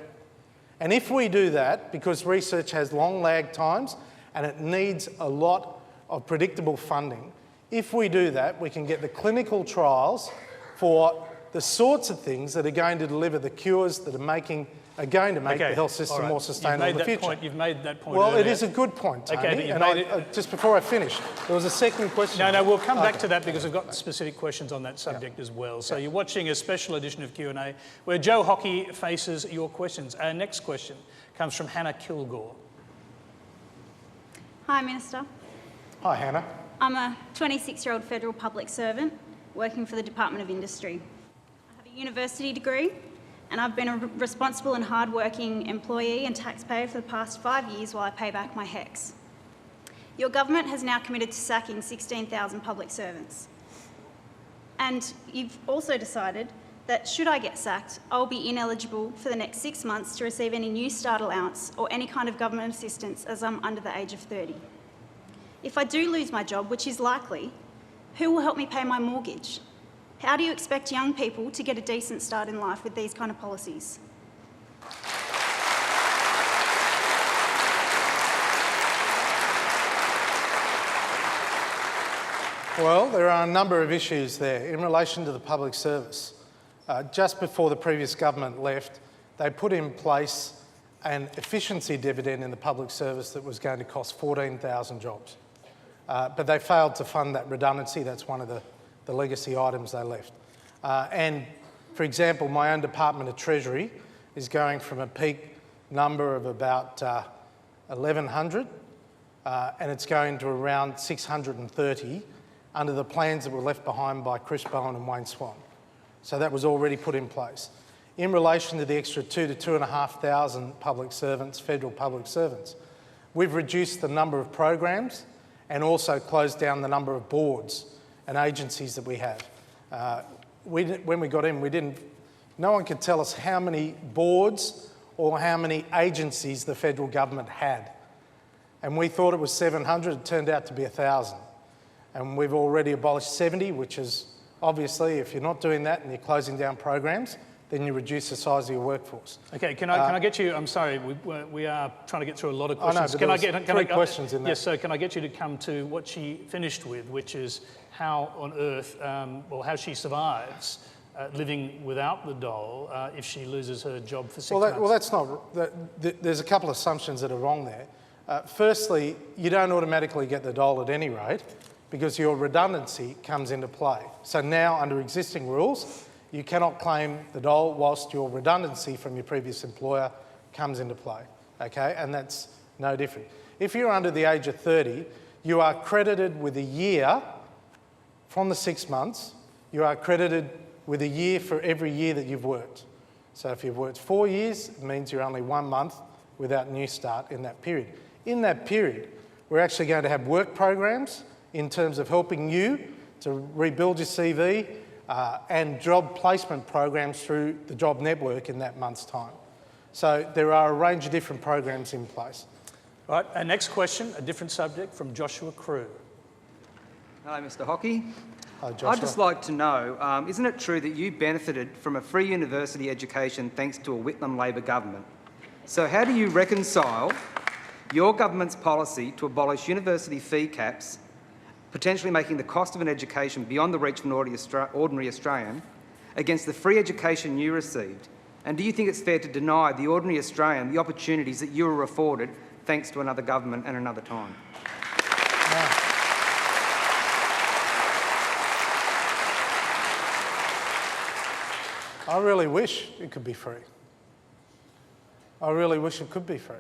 Speaker 3: And if we do that, because research has long lag times and it needs a lot of predictable funding, if we do that, we can get the clinical trials for the sorts of things that are going to deliver the cures that are going to make the health system more sustainable in the future.
Speaker 1: You've made that point
Speaker 3: Well,
Speaker 1: earlier.
Speaker 3: it is a good point, Tony.
Speaker 1: Okay, but
Speaker 3: and just before I finish, there was a second question.
Speaker 1: No, we'll come back to that because I've got specific questions on that subject as well. So you're watching a special edition of Q&A where Joe Hockey faces your questions. Our next question comes from Hannah Kilgore.
Speaker 16: Hi, Minister.
Speaker 3: Hi, Hannah.
Speaker 16: I'm a 26-year-old federal public servant working for the Department of Industry. I have a university degree and I've been a responsible and hard-working employee and taxpayer for the past 5 years while I pay back my HECS. Your government has now committed to sacking 16,000 public servants. And you've also decided that should I get sacked, I'll be ineligible for the next 6 months to receive any new start allowance or any kind of government assistance as I'm under the age of 30. If I do lose my job, which is likely, who will help me pay my mortgage? How do you expect young people to get a decent start in life with these kind of policies?
Speaker 3: Well, there are a number of issues there in relation to the public service. Just before the previous government left, they put in place an efficiency dividend in the public service that was going to cost 14,000 jobs. But they failed to fund that redundancy. That's one of the legacy items they left. And, for example, my own Department of Treasury is going from a peak number of about 1,100 and it's going to around 630 under the plans that were left behind by Chris Bowen and Wayne Swan. So that was already put in place. In relation to the extra 2,000 to 2,500 public servants, federal public servants, we've reduced the number of programs and also closed down the number of boards. and agencies that we have. When we got in, no one could tell us how many boards or how many agencies the federal government had. And we thought it was 700, it turned out to be 1,000. And we've already abolished 70, which is obviously, if you're not doing that and you're closing down programs, then you reduce the size of your workforce.
Speaker 1: Okay, can I get you, I'm sorry, we are trying to get through a lot of questions.
Speaker 3: I know, but three questions in there.
Speaker 1: Yes, so can I get you to come to what she finished with, which is how on earth, or how she survives living without the dole if she loses her job for 6 months?
Speaker 3: Well, that's not, there's a couple of assumptions that are wrong there. Firstly, you don't automatically get the dole at any rate because your redundancy comes into play. So now, under existing rules, you cannot claim the dole whilst your redundancy from your previous employer comes into play, okay? And that's no different. If you're under the age of 30, you are credited with a year from the 6 months, you are credited with a year for every year that you've worked. So if you've worked 4 years, it means you're only 1 month without New Start in that period. In that period, we're actually going to have work programs in terms of helping you to rebuild your CV and job placement programs through the job network in that month's time. So there are a range of different programs in place.
Speaker 1: All right, our next question, a different subject from Joshua Crew.
Speaker 17: Hello, Mr. Hockey.
Speaker 3: Hi, Joshua.
Speaker 17: I'd just like to know, isn't it true that you benefited from a free university education thanks to a Whitlam Labor government? So how do you reconcile your government's policy to abolish university fee caps, potentially making the cost of an education beyond the reach of an ordinary Australian, against the free education you received? And do you think it's fair to deny the ordinary Australian the opportunities that you were afforded thanks to another government and another time?
Speaker 3: I really wish it could be free. I really wish it could be free.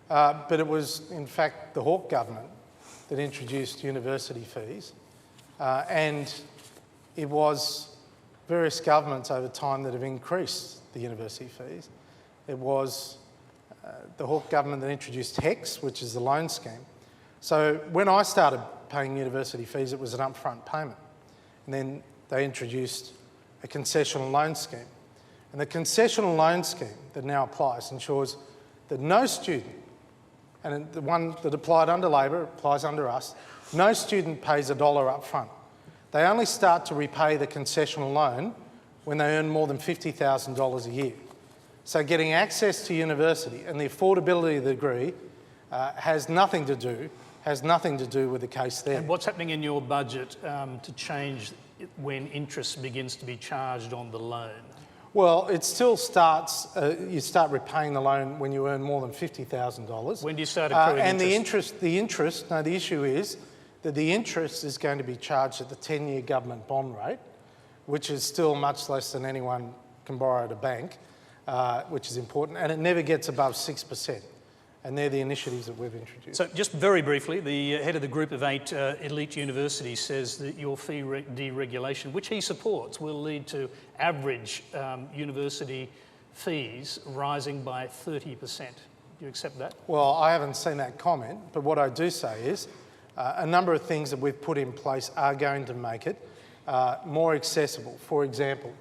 Speaker 3: But it was, in fact, the Hawke government that introduced university fees. And it was various governments over time that have increased the university fees. It was the Hawke government that introduced HECS, which is the loan scheme. So when I started paying university fees, it was an upfront payment. And then they introduced a concessional loan scheme. And the concessional loan scheme that now applies ensures that no student, and the one that applied under Labor applies under us, no student pays $1 up front. They only start to repay the concessional loan when they earn more than $50,000 a year. So getting access to university and the affordability of the degree has nothing to do with the case there.
Speaker 1: And what's happening in your budget to change when interest begins to be charged on the loan?
Speaker 3: Well, it still starts, you start repaying the loan when you earn more than $50,000.
Speaker 1: When do you start accruing
Speaker 3: and
Speaker 1: interest?
Speaker 3: the issue is that the interest is going to be charged at the 10-year government bond rate, which is still much less than anyone can borrow at a bank, which is important, and it never gets above 6%. And they're the initiatives that we've introduced.
Speaker 1: So just very briefly, the head of the group of 8 elite universities says that your fee deregulation, which he supports, will lead to average university fees rising by 30%. Do you accept that?
Speaker 3: Well, I haven't seen that comment, but what I do say is a number of things that we've put in place are going to make it more accessible. For example,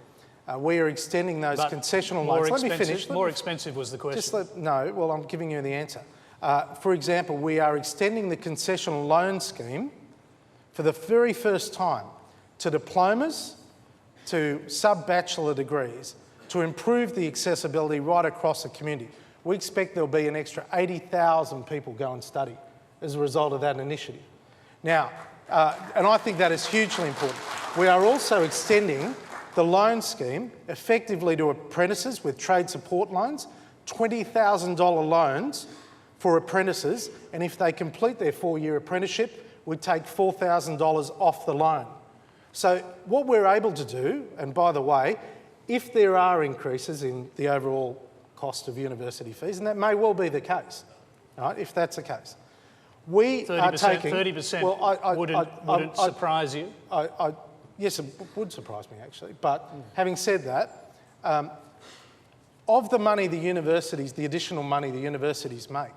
Speaker 3: we are extending those concessional loans. Let me finish.
Speaker 1: More expensive was the question.
Speaker 3: No, I'm giving you the answer. For example, we are extending the concessional loan scheme for the very first time to diplomas, to sub-bachelor degrees, to improve the accessibility right across the community. We expect there'll be an extra 80,000 people go and study as a result of that initiative. Now, and I think that is hugely important. We are also extending the loan scheme effectively to apprentices with trade support loans, $20,000 loans for apprentices, and if they complete their 4-year apprenticeship, we take $4,000 off the loan. So what we're able to do, and by the way, if there are increases in the overall cost of university fees, and that may well be the case, right, if that's the case, we are taking...
Speaker 1: 30% wouldn't surprise you?
Speaker 3: Yes, it would surprise me, actually. But having said that, of the money the additional money the universities make,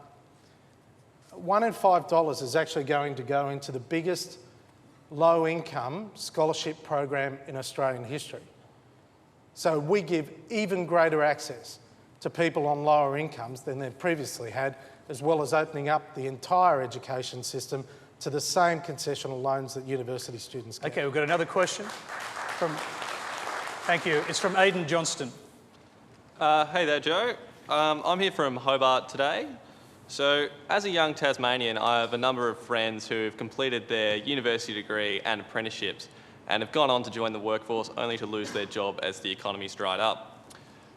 Speaker 3: $1 in $5 is actually going to go into the biggest low-income scholarship program in Australian history. So we give even greater access to people on lower incomes than they've previously had, as well as opening up the entire education system to the same concessional loans that university students get.
Speaker 1: Okay, we've got another question from... Thank you. It's from Aidan Johnston.
Speaker 18: Hey there, Joe. I'm here from Hobart today. So, as a young Tasmanian, I have a number of friends who have completed their university degree and apprenticeships and have gone on to join the workforce only to lose their job as the economy's dried up.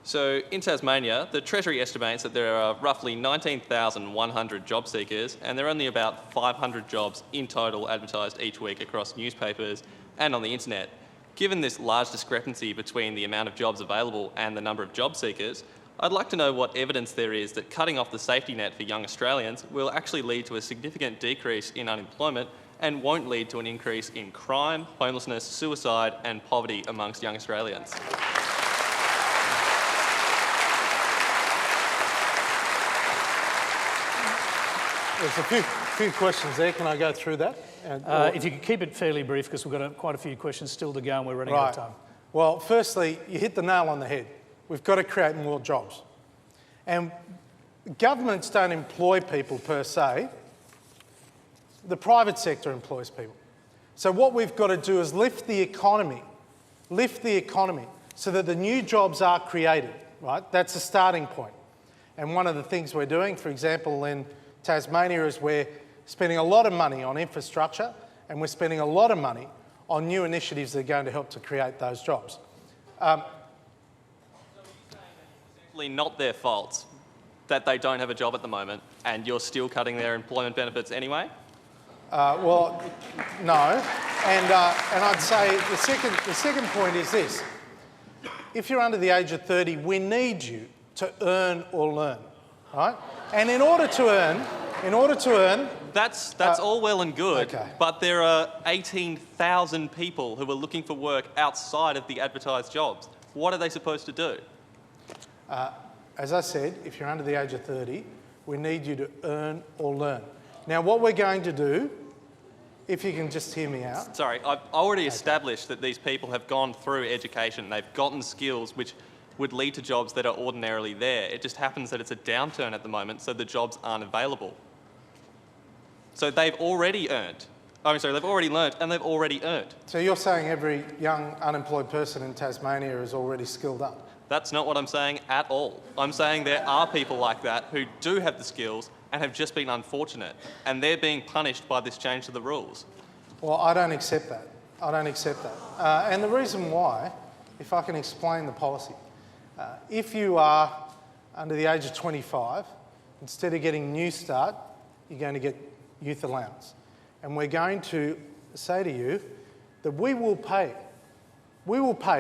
Speaker 18: So, in Tasmania, the Treasury estimates that there are roughly 19,100 job seekers, and there are only about 500 jobs in total advertised each week across newspapers and on the internet. Given this large discrepancy between the amount of jobs available and the number of job seekers, I'd like to know what evidence there is that cutting off the safety net for young Australians will actually lead to a significant decrease in unemployment and won't lead to an increase in crime, homelessness, suicide and poverty amongst young Australians.
Speaker 3: There's a few questions there. Can I go through that?
Speaker 1: If you could keep it fairly brief, because we've got quite a few questions still to go and we're running out of time.
Speaker 3: Well, firstly, you hit the nail on the head. We've got to create more jobs. And governments don't employ people per se. The private sector employs people. So what we've got to do is lift the economy so that the new jobs are created, right? That's a starting point. And one of the things we're doing, for example, in Tasmania is we're spending a lot of money on infrastructure and we're spending a lot of money on new initiatives that are going to help to create those jobs.
Speaker 18: Not their fault that they don't have a job at the moment and you're still cutting their employment benefits anyway?
Speaker 3: Well, no. And I'd say the second point is this. If you're under the age of 30, we need you to earn or learn, right? And in order to earn...
Speaker 18: That's all well and good,
Speaker 3: okay.
Speaker 18: But there are 18,000 people who are looking for work outside of the advertised jobs. What are they supposed to do?
Speaker 3: As I said, if you're under the age of 30, we need you to earn or learn. Now, what we're going to do, if you can just hear me out...
Speaker 18: Sorry, I've already established that these people have gone through education. They've gotten skills which would lead to jobs that are ordinarily there. It just happens that it's a downturn at the moment, so the jobs aren't available. So they've already earned. They've already learnt and they've already earned.
Speaker 3: So you're saying every young unemployed person in Tasmania is already skilled up?
Speaker 18: That's not what I'm saying at all. I'm saying there are people like that who do have the skills and have just been unfortunate, and they're being punished by this change to the rules.
Speaker 3: Well, I don't accept that. And the reason why, if I can explain the policy, if you are under the age of 25, instead of getting New Start, you're going to get youth allowance. And we're going to say to you that we will pay,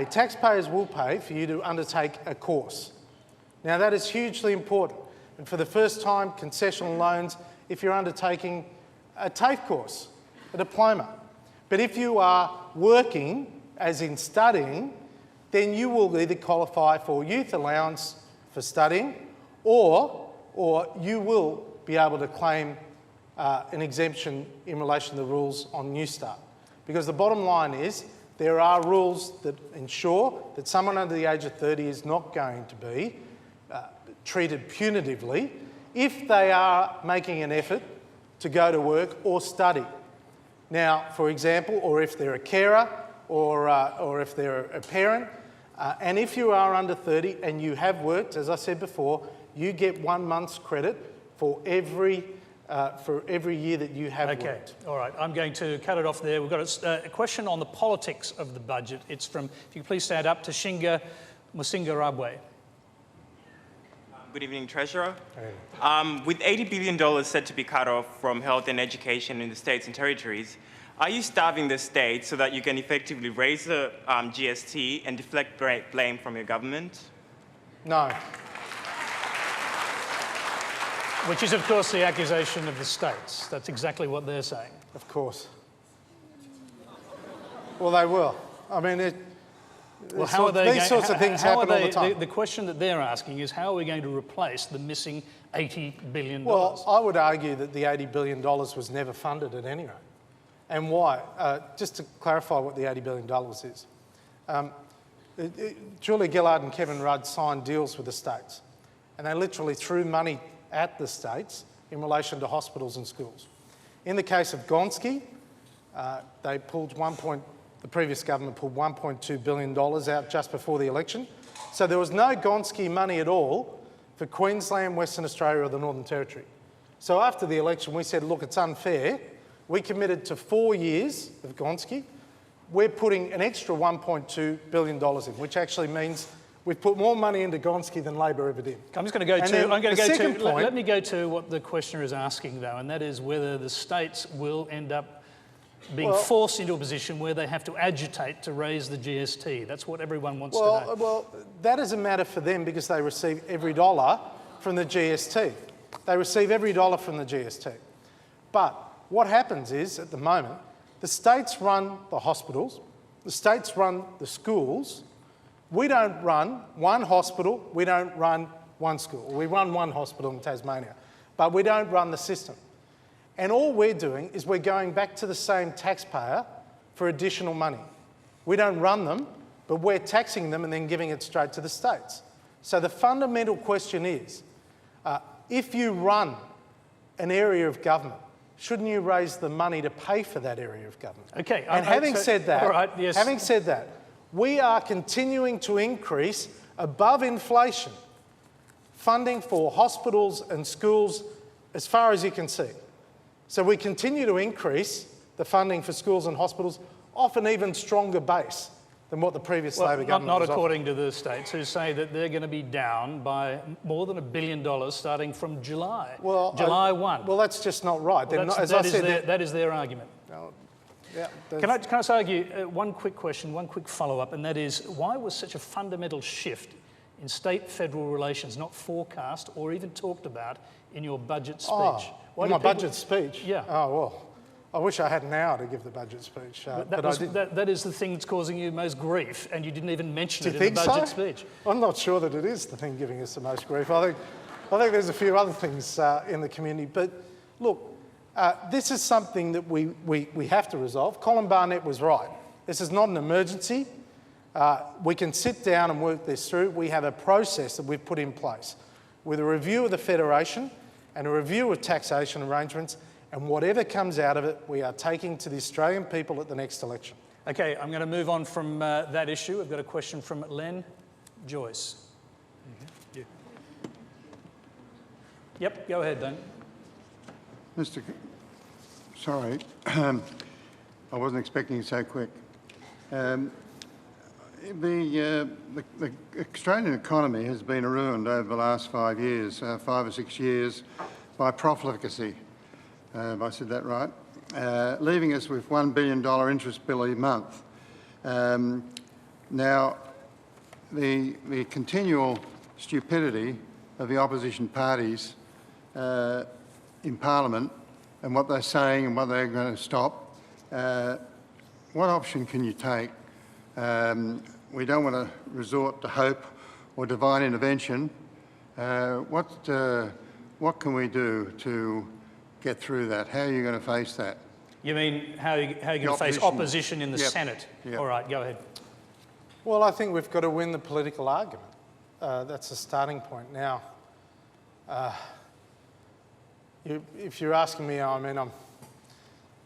Speaker 3: taxpayers will pay for you to undertake a course. Now that is hugely important. And for the first time, concessional loans, if you're undertaking a TAFE course, a diploma. But if you are working, as in studying, then you will either qualify for youth allowance for studying or you will be able to claim an exemption in relation to the rules on New Start. Because the bottom line is there are rules that ensure that someone under the age of 30 is not going to be treated punitively if they are making an effort to go to work or study. Now, for example, or if they're a carer or if they're a parent, and if you are under 30 and you have worked, as I said before, you get 1 month's credit for every year that you have worked.
Speaker 1: Okay, all right. I'm going to cut it off there. We've got a question on the politics of the budget. It's from, if you could please stand up, Tashinga Musingarabwe.
Speaker 19: Good evening, Treasurer. With $80 billion set to be cut off from health and education in the states and territories, are you starving the states so that you can effectively raise the GST and deflect blame from your government?
Speaker 3: No.
Speaker 1: Which is, of course, the accusation of the states. That's exactly what they're saying.
Speaker 3: Of course. Well, they will. I mean, these sorts of things happen all the time.
Speaker 1: The question that they're asking is, how are we going to replace the missing $80 billion?
Speaker 3: Well, I would argue that the $80 billion was never funded at any rate. and why. Just to clarify what the $80 billion is. Julia Gillard and Kevin Rudd signed deals with the states, and they literally threw money at the states in relation to hospitals and schools. In the case of Gonski, they pulled the previous government pulled $1.2 billion out just before the election. So there was no Gonski money at all for Queensland, Western Australia or the Northern Territory. So after the election, we said, look, it's unfair. We committed to 4 years of Gonski. We're putting an extra $1.2 billion in, which actually means we've put more money into Gonski than Labor ever did.
Speaker 1: I'm just going to go to, let me go to what the questioner is asking though, and that is whether the states will end up being forced into a position where they have to agitate to raise the GST. That's what everyone wants to know.
Speaker 3: Well, that doesn't matter for them because they receive every dollar from the GST. They receive every dollar from the GST. But what happens is, at the moment, the states run the hospitals, the states run the schools. We don't run one hospital, we don't run one school. We run one hospital in Tasmania, but we don't run the system. And all we're doing is we're going back to the same taxpayer for additional money. We don't run them, but we're taxing them and then giving it straight to the states. So the fundamental question is, if you run an area of government, shouldn't you raise the money to pay for that area of government?
Speaker 1: Okay.
Speaker 3: And having said that,
Speaker 1: all right, yes.
Speaker 3: having said that, we are continuing to increase above inflation funding for hospitals and schools as far as you can see. So we continue to increase the funding for schools and hospitals off an even stronger base than what the previous Labor government
Speaker 1: not
Speaker 3: was
Speaker 1: according to the states, who say that they're going to be down by more than $1 billion starting from July. July 1.
Speaker 3: Well, that's just not right.
Speaker 1: Well, that is their argument.
Speaker 3: Yeah,
Speaker 1: Can I just argue one quick question, one quick follow-up, and that is, why was such a fundamental shift in state-federal relations not forecast or even talked about in your budget speech?
Speaker 3: Budget speech?
Speaker 1: Yeah.
Speaker 3: Oh, well, I wish I had an hour to give the budget speech.
Speaker 1: That is the thing that's causing you most grief, and you didn't even mention it in the budget speech.
Speaker 3: I'm not sure that it is the thing giving us the most grief. I think there's a few other things in the community. But look, this is something that we have to resolve. Colin Barnett was right. This is not an emergency. We can sit down and work this through. We have a process that we've put in place with a review of the Federation and a review of taxation arrangements, and whatever comes out of it, we are taking to the Australian people at the next election.
Speaker 1: Okay, I'm going to move on from that issue. I've got a question from Len Joyce. Mm-hmm. Yep, go ahead, then.
Speaker 20: Sorry, I wasn't expecting it so quick. The Australian economy has been ruined over the last 5 years, 5 or 6 years, by profligacy. Have I said that right? Leaving us with $1 billion interest bill a month. Now, the continual stupidity of the opposition parties in Parliament and what they're saying and what they're going to stop, what option can you take? We don't want to resort to hope or divine intervention. What can we do to get through that? How are you going to face that?
Speaker 1: You mean how are you going to face opposition in the Senate? Yep. All right, go ahead.
Speaker 3: Well, I think we've got to win the political argument. That's the starting point. Now, if you're asking me, I mean,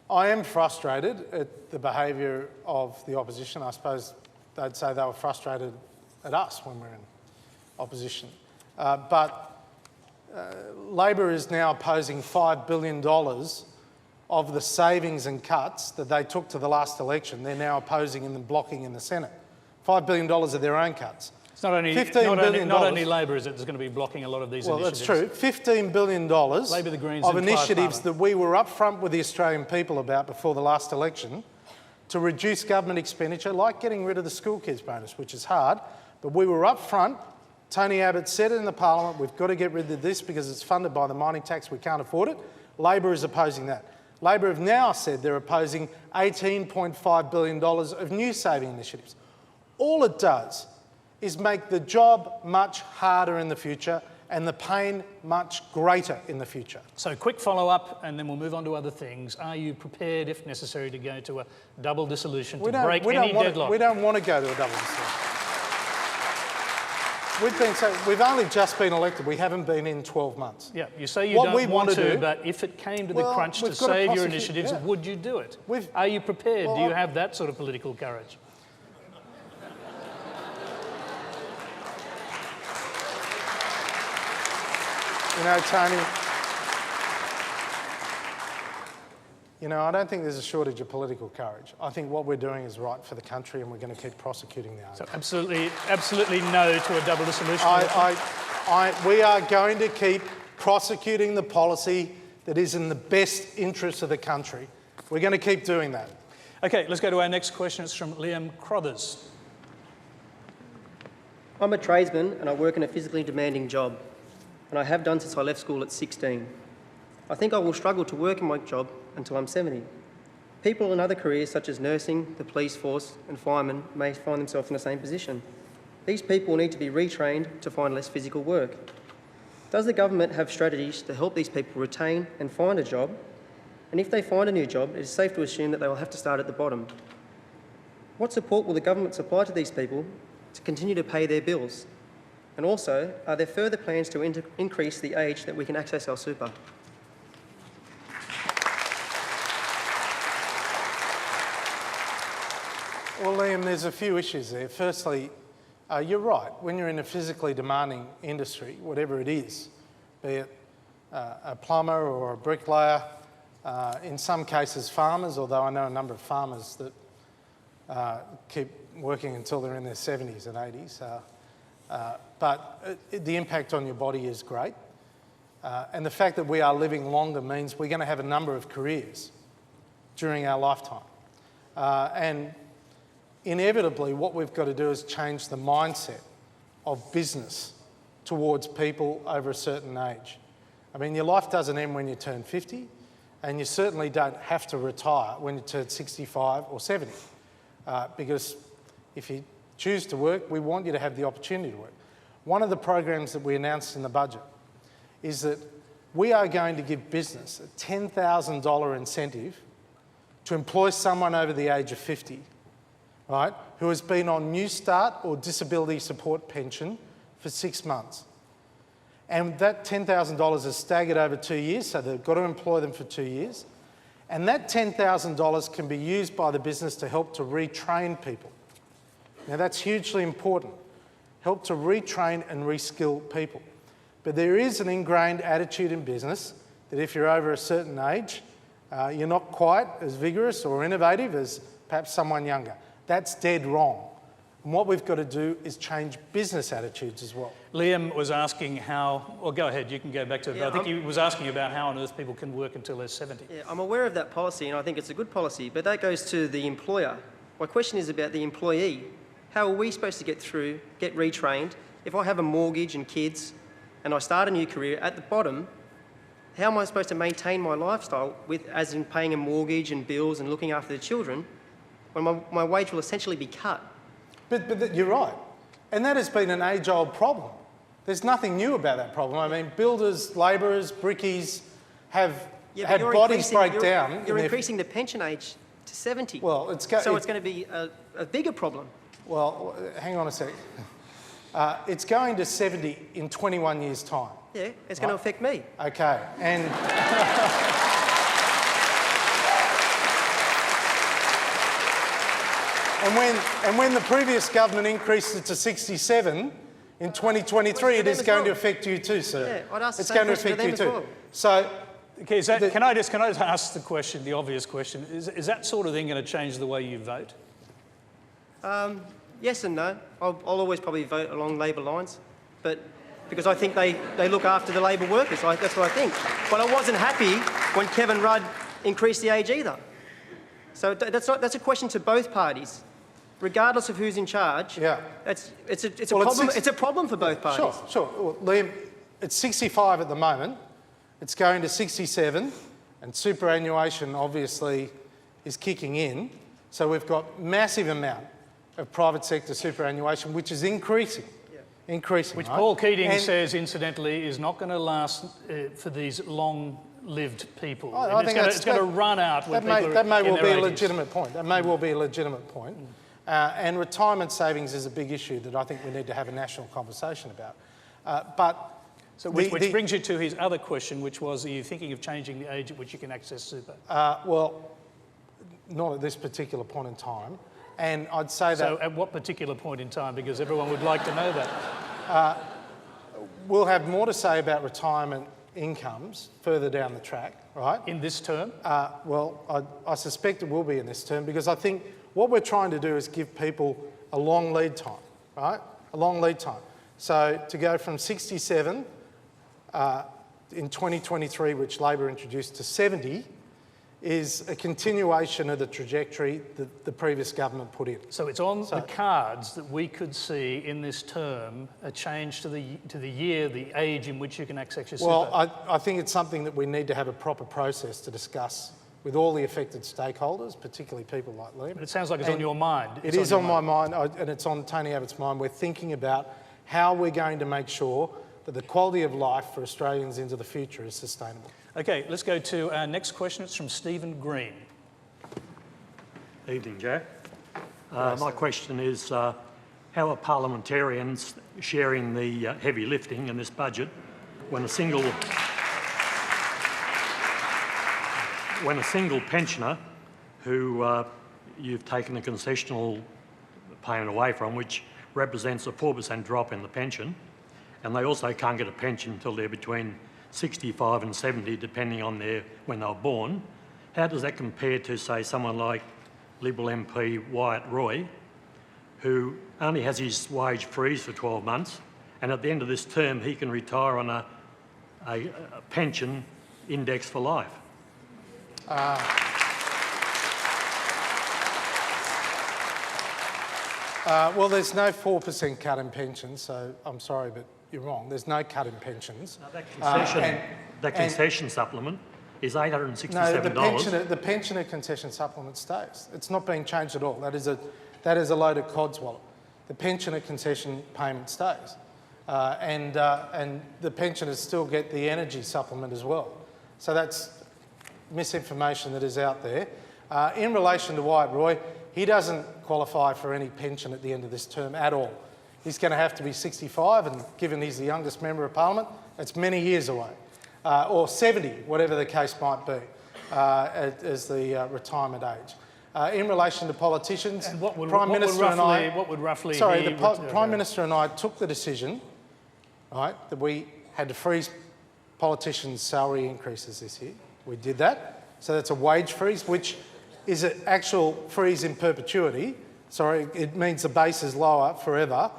Speaker 3: I am frustrated at the behaviour of the opposition. I suppose they'd say they were frustrated at us when we're in opposition. But Labor is now opposing $5 billion of the savings and cuts that they took to the last election. They're now opposing and blocking in the Senate. $5 billion of their own cuts.
Speaker 1: It's not only, not only Labor, is it, that's going to be blocking a lot of these initiatives.
Speaker 3: Well, that's true. $15 billion
Speaker 1: Labor, the Greens,
Speaker 3: of initiatives that we were upfront with the Australian people about before the last election to reduce government expenditure, like getting rid of the school kids bonus, which is hard, but we were upfront. Tony Abbott said it in the Parliament, we've got to get rid of this because it's funded by the mining tax, we can't afford it. Labor is opposing that. Labor have now said they're opposing $18.5 billion of new saving initiatives. All it does is make the job much harder in the future and the pain much greater in the future.
Speaker 1: So quick follow-up, and then we'll move on to other things. Are you prepared, if necessary, to go to a double dissolution to break any deadlock?
Speaker 3: We don't want to go to a double dissolution. We've only just been elected. We haven't been in 12 months.
Speaker 1: Yeah, you say you don't want to, but if it came to the crunch to save your initiatives, would you do it? Are you prepared? Do you have that sort of political courage?
Speaker 3: You know, Tony, I don't think there's a shortage of political courage. I think what we're doing is right for the country, and we're going to keep prosecuting the argument.
Speaker 1: So absolutely no to a double dissolution?
Speaker 3: We are going to keep prosecuting the policy that is in the best interest of the country. We're going to keep doing that.
Speaker 1: Okay, let's go to our next question. It's from Liam Crothers.
Speaker 21: I'm a tradesman and I work in a physically demanding job, and I have done since I left school at 16. I think I will struggle to work in my job until I'm 70. People in other careers such as nursing, the police force and firemen may find themselves in the same position. These people need to be retrained to find less physical work. Does the government have strategies to help these people retain and find a job? And if they find a new job, it is safe to assume that they will have to start at the bottom. What support will the government supply to these people to continue to pay their bills? And also, are there further plans to increase the age that we can access our super?
Speaker 3: Well, Liam, there's a few issues there. Firstly, you're right. When you're in a physically demanding industry, whatever it is, be it a plumber or a bricklayer, in some cases farmers, although I know a number of farmers that keep working until they're in their 70s and 80s. But the impact on your body is great. And the fact that we are living longer means we're going to have a number of careers during our lifetime. And inevitably, what we've got to do is change the mindset of business towards people over a certain age. I mean, your life doesn't end when you turn 50, and you certainly don't have to retire when you turn 65 or 70. Because if you choose to work, we want you to have the opportunity to work. One of the programs that we announced in the budget is that we are going to give business a $10,000 incentive to employ someone over the age of 50, right, who has been on New Start or disability support pension for 6 months. And that $10,000 is staggered over 2 years, so they've got to employ them for 2 years. And that $10,000 can be used by the business to help to retrain people. Now, that's hugely important. Help to retrain and reskill people. But there is an ingrained attitude in business that if you're over a certain age, you're not quite as vigorous or innovative as perhaps someone younger. That's dead wrong. And what we've got to do is change business attitudes as well.
Speaker 1: Liam was asking how, well, go ahead, you can go back to it.
Speaker 21: Yeah,
Speaker 1: I think he was asking about how on earth people can work until they're 70.
Speaker 21: Yeah, I'm aware of that policy and I think it's a good policy, but that goes to the employer. My question is about the employee. How are we supposed to get retrained? If I have a mortgage and kids and I start a new career at the bottom, how am I supposed to maintain my lifestyle as in paying a mortgage and bills and looking after the children when my wage will essentially be cut?
Speaker 3: But you're right. And that has been an age-old problem. There's nothing new about that problem. I mean, builders, labourers, brickies have had bodies break down.
Speaker 21: You're increasing the pension age to 70.
Speaker 3: Well, it's
Speaker 21: going to be a bigger problem.
Speaker 3: Well, hang on a sec. It's going to 70 in 21 years' time.
Speaker 21: Yeah, it's going to affect me.
Speaker 3: Okay, and... And when the previous government increased it to 67 in 2023, it is going to affect you too, sir.
Speaker 21: Yeah, I'd ask the
Speaker 3: it's
Speaker 21: same
Speaker 3: going to
Speaker 21: question
Speaker 3: affect you
Speaker 21: to them
Speaker 3: too.
Speaker 21: as well.
Speaker 3: So,
Speaker 1: okay, so can I just ask the question, the obvious question? Is that sort of thing going to change the way you vote?
Speaker 21: Yes and no. I'll always probably vote along Labor lines, but because I think they look after the Labor workers. That's what I think. But I wasn't happy when Kevin Rudd increased the age either. So that's a question to both parties. Regardless of who's in charge, it's a problem for both parties.
Speaker 3: Sure. Well, Liam, it's 65 at the moment. It's going to 67, and superannuation obviously is kicking in. So we've got massive amount of private sector superannuation, which is increasing. increasing.
Speaker 1: Which
Speaker 3: right?
Speaker 1: Paul Keating
Speaker 3: And
Speaker 1: says, incidentally, is not going to last for these long-lived people.
Speaker 3: I think
Speaker 1: it's going to run out when people
Speaker 3: that may
Speaker 1: are in
Speaker 3: well be
Speaker 1: their
Speaker 3: a
Speaker 1: 80s.
Speaker 3: legitimate point. That may well be a legitimate point. And retirement savings is a big issue that I think we need to have a national conversation about.
Speaker 1: Which brings you to his other question, which was, are you thinking of changing the age at which you can access super?
Speaker 3: Well, not at this particular point in time. And I'd say that...
Speaker 1: So at what particular point in time? Because everyone would like to know that.
Speaker 3: We'll have more to say about retirement incomes further down the track, right?
Speaker 1: In this term?
Speaker 3: Well, I suspect it will be in this term, because I think what we're trying to do is give people a long lead time, right? A long lead time. So to go from 67 in 2023, which Labor introduced, to 70 is a continuation of the trajectory that the previous government put in.
Speaker 1: So it's on the cards that we could see in this term a change to the year, the age in which you can access your super.
Speaker 3: Well, I think it's something that we need to have a proper process to discuss with all the affected stakeholders, particularly people like Liam.
Speaker 1: But it sounds like it's on your mind.
Speaker 3: It is on my mind, and it's on Tony Abbott's mind. We're thinking about how we're going to make sure that the quality of life for Australians into the future is sustainable.
Speaker 1: Okay, let's go to our next question. It's from Stephen Green.
Speaker 2: Evening, Joe. My question is, how are parliamentarians sharing the heavy lifting in this budget when a single pensioner who you've taken the concessional payment away from, which represents a 4% drop in the pension, and they also can't get a pension until they're between 65 and 70, depending on when they were born. How does that compare to, say, someone like Liberal MP Wyatt Roy, who only has his wage freeze for 12 months, and at the end of this term he can retire on a pension index for life?
Speaker 3: Well, there's no 4% cut in pensions, so I'm sorry, but you're wrong. There's no cut in pensions.
Speaker 2: That concession supplement is $867.
Speaker 3: No, the pensioner concession supplement stays. It's not being changed at all. That is a load of codswallop. The pensioner concession payment stays. And the pensioners still get the energy supplement as well. So that's misinformation that is out there. In relation to Wyatt Roy, he doesn't qualify for any pension at the end of this term at all. He's going to have to be 65, and given he's the youngest member of Parliament, it's many years away. Or 70, whatever the case might be, as the retirement age. In relation to politicians,
Speaker 1: and what would roughly
Speaker 3: Sorry, the Prime Minister and I took the decision, right, that we had to freeze politicians' salary increases this year. We did that. So that's a wage freeze, which is an actual freeze in perpetuity. Sorry, it means the base is lower forever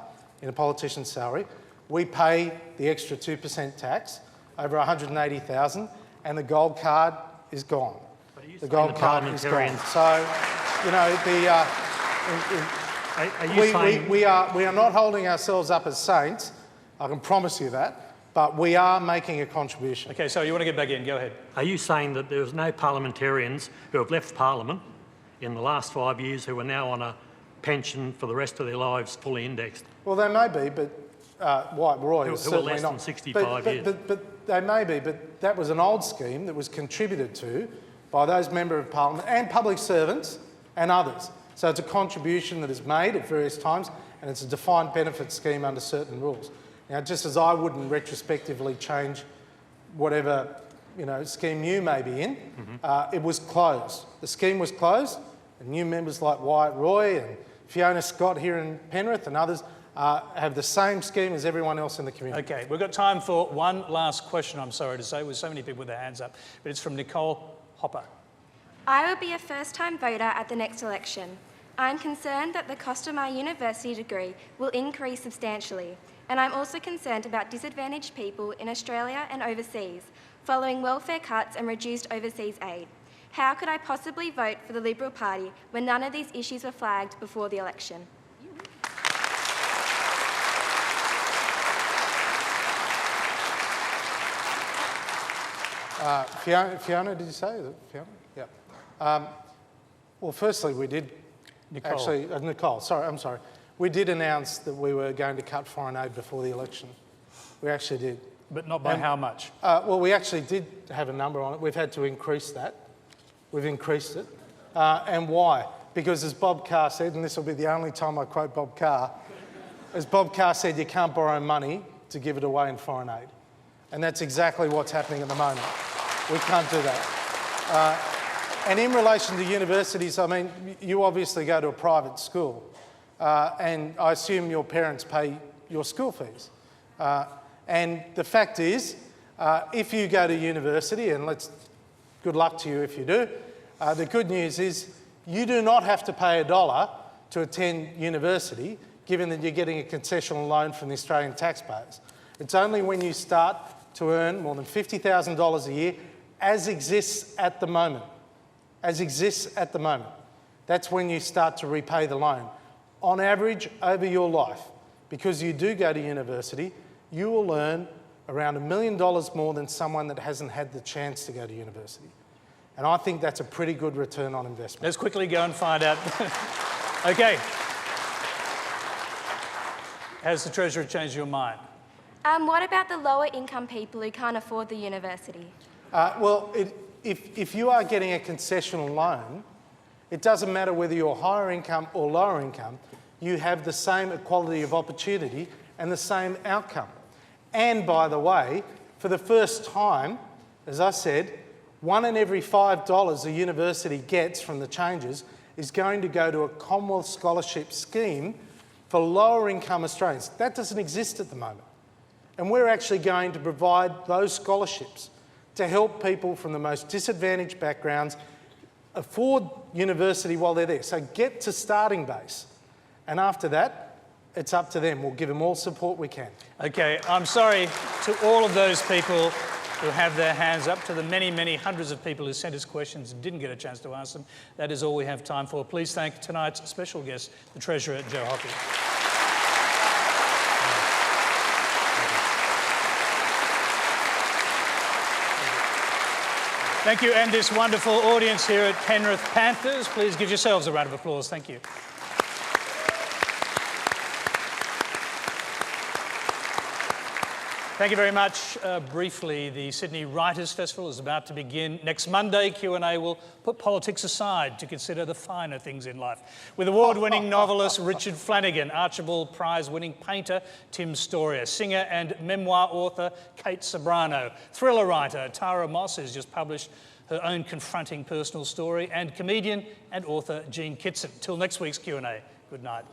Speaker 3: in a politician's salary. We pay the extra 2% tax over $180,000, and the gold card is gone. The gold card is gone. So, you know, we are not holding ourselves up as saints. I can promise you that. But we are making a contribution.
Speaker 1: Okay, so you want to get back in, go ahead.
Speaker 2: Are you saying that there's no parliamentarians who have left Parliament in the last 5 years who are now on a pension for the rest of their lives fully indexed?
Speaker 3: Well, they may be, but Wyatt Roy is certainly
Speaker 2: less
Speaker 3: not.
Speaker 2: than 65 years.
Speaker 3: But they may be, but that was an old scheme that was contributed to by those members of Parliament and public servants and others. So it's a contribution that is made at various times, and it's a defined benefit scheme under certain rules. Now, just as I wouldn't retrospectively change whatever scheme you may be in, it was closed. The scheme was closed, and new members like Wyatt Roy and Fiona Scott here in Penrith and others have the same scheme as everyone else in the community.
Speaker 1: Okay, we've got time for one last question, I'm sorry to say, with so many people with their hands up, but it's from Nicole Hopper.
Speaker 22: I will be a first-time voter at the next election. I'm concerned that the cost of my university degree will increase substantially, and I'm also concerned about disadvantaged people in Australia and overseas, following welfare cuts and reduced overseas aid. How could I possibly vote for the Liberal Party when none of these issues were flagged before the election?
Speaker 3: Fiona, did you say? Is it Fiona? Yeah. Well, firstly, we did
Speaker 1: Nicole.
Speaker 3: actually... Nicole, sorry, I'm sorry. We did announce that we were going to cut foreign aid before the election. We actually did.
Speaker 1: But not by how much?
Speaker 3: Well, we actually did have a number on it. We've had to increase that. We've increased it. And why? Because as Bob Carr said, and this will be the only time I quote Bob Carr, as Bob Carr said, you can't borrow money to give it away in foreign aid. And that's exactly what's happening at the moment. We can't do that. And in relation to universities, I mean, you obviously go to a private school, and I assume your parents pay your school fees. And the fact is, if you go to university, and good luck to you if you do, the good news is you do not have to pay $1 to attend university, given that you're getting a concessional loan from the Australian taxpayers. It's only when you start to earn more than $50,000 a year, as exists at the moment. That's when you start to repay the loan. On average, over your life, because you do go to university, you will earn around $1 million more than someone that hasn't had the chance to go to university. And I think that's a pretty good return on investment.
Speaker 1: Let's quickly go and find out. Okay. Has the Treasurer changed your mind?
Speaker 22: What about the lower income people who can't afford the university?
Speaker 3: Well, if you are getting a concessional loan, it doesn't matter whether you're higher income or lower income, you have the same equality of opportunity and the same outcome. And by the way, for the first time, as I said, 1 in every $5 a university gets from the changes is going to go to a Commonwealth scholarship scheme for lower income Australians. That doesn't exist at the moment. And we're actually going to provide those scholarships to help people from the most disadvantaged backgrounds afford university while they're there. So get to starting base. And after that, it's up to them. We'll give them all support we can.
Speaker 1: Okay, I'm sorry to all of those people who have their hands up, to the many, many hundreds of people who sent us questions and didn't get a chance to ask them. That is all we have time for. Please thank tonight's special guest, the Treasurer, Joe Hockey. Thank you, and this wonderful audience here at Penrith Panthers. Please give yourselves a round of applause. Thank you. Thank you very much. Briefly, the Sydney Writers' Festival is about to begin. Next Monday, Q&A will put politics aside to consider the finer things in life. With award-winning novelist Richard Flanagan, Archibald Prize-winning painter Tim Storia, singer and memoir author Kate Sobrano, thriller writer Tara Moss, who's just published her own confronting personal story, and comedian and author Jean Kitson. Till next week's Q&A, good night.